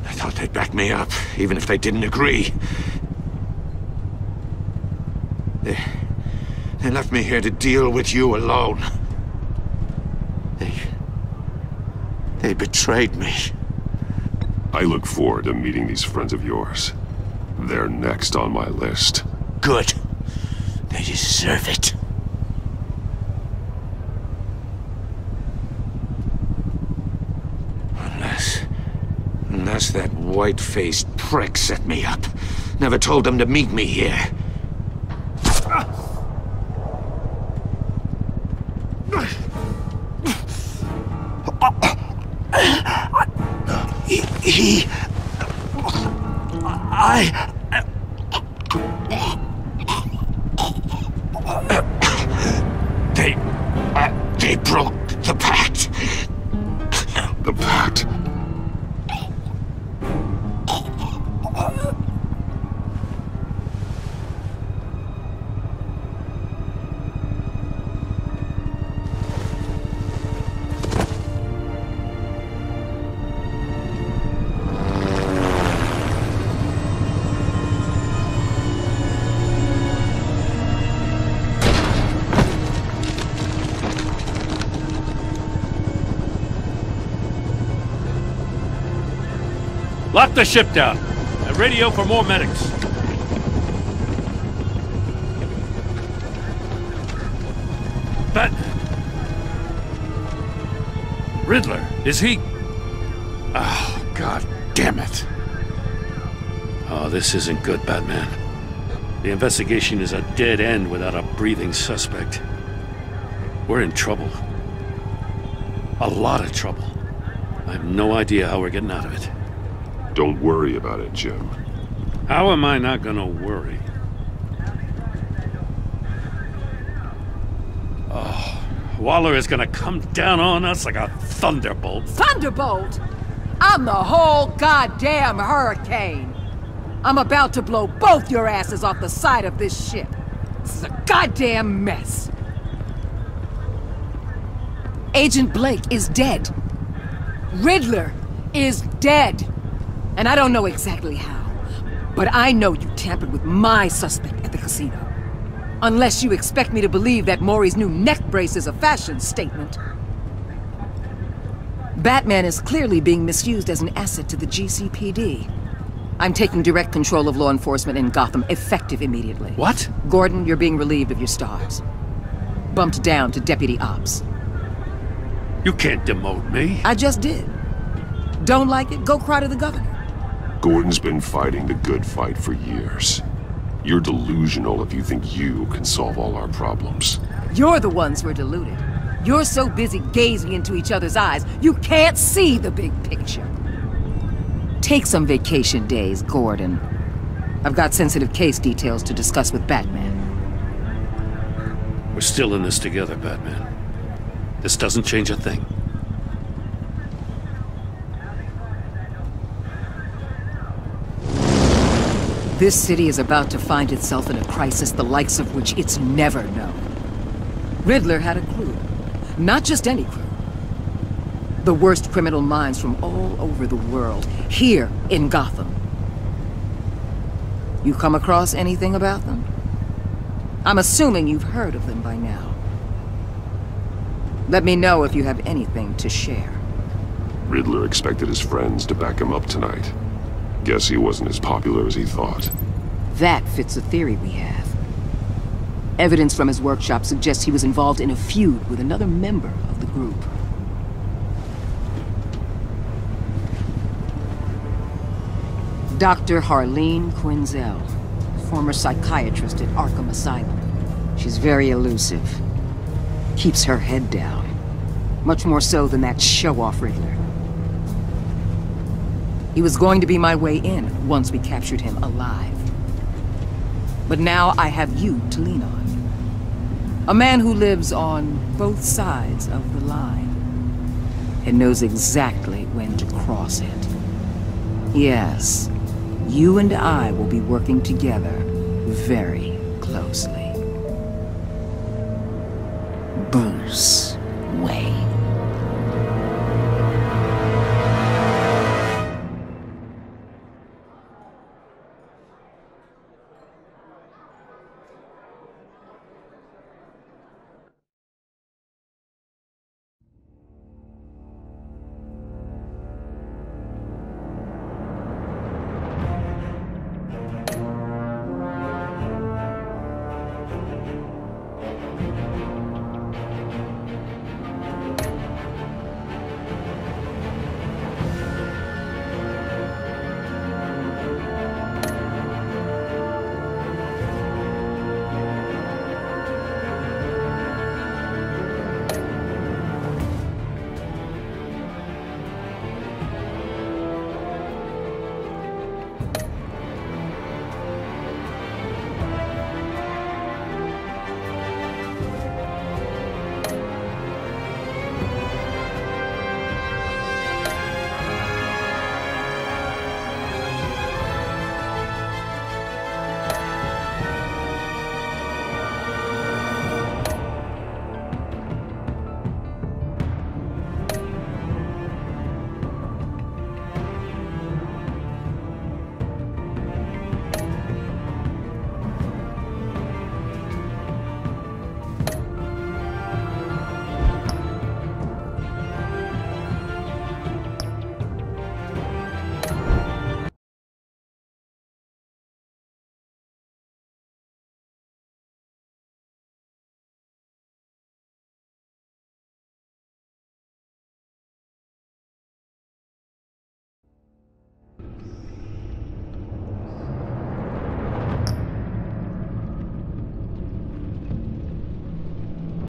I thought they'd back me up, even if they didn't agree. They left me here to deal with you alone. They betrayed me. I look forward to meeting these friends of yours. They're next on my list. Good. They deserve it. Unless that white-faced prick set me up. Never told them to meet me here. They broke the pact. The pact? Lock the ship down. And radio for more medics. Riddler, is he... Oh, God Damn it. Oh, this isn't good, Batman. The investigation is a dead end without a breathing suspect. We're in trouble. A lot of trouble. I have no idea how we're getting out of it. Don't worry about it, Jim. How am I not gonna worry? Oh, Waller is gonna come down on us like a thunderbolt. Thunderbolt? I'm the whole goddamn hurricane. I'm about to blow both your asses off the side of this ship. This is a goddamn mess. Agent Blake is dead. Riddler is dead. And I don't know exactly how, but I know you tampered with my suspect at the casino. Unless you expect me to believe that Maury's new neck brace is a fashion statement. Batman is clearly being misused as an asset to the GCPD. I'm taking direct control of law enforcement in Gotham, effective immediately. What? Gordon, you're being relieved of your stars. Bumped down to Deputy Ops. You can't demote me. I just did. Don't like it? Go cry to the governor. Gordon's been fighting the good fight for years. You're delusional if you think you can solve all our problems. You're the ones who are deluded. You're so busy gazing into each other's eyes, you can't see the big picture. Take some vacation days, Gordon. I've got sensitive case details to discuss with Batman. We're still in this together, Batman. This doesn't change a thing. This city is about to find itself in a crisis the likes of which it's never known. Riddler had a crew. Not just any crew. The worst criminal minds from all over the world, here in Gotham. You come across anything about them? I'm assuming you've heard of them by now. Let me know if you have anything to share. Riddler expected his friends to back him up tonight. Guess he wasn't as popular as he thought. That fits a theory we have. Evidence from his workshop suggests he was involved in a feud with another member of the group. Dr. Harleen Quinzel, former psychiatrist at Arkham Asylum. She's very elusive. Keeps her head down. Much more so than that show-off Riddler. He was going to be my way in once we captured him alive. But now I have you to lean on. A man who lives on both sides of the line and knows exactly when to cross it. Yes, you and I will be working together very closely. Bruce Wayne.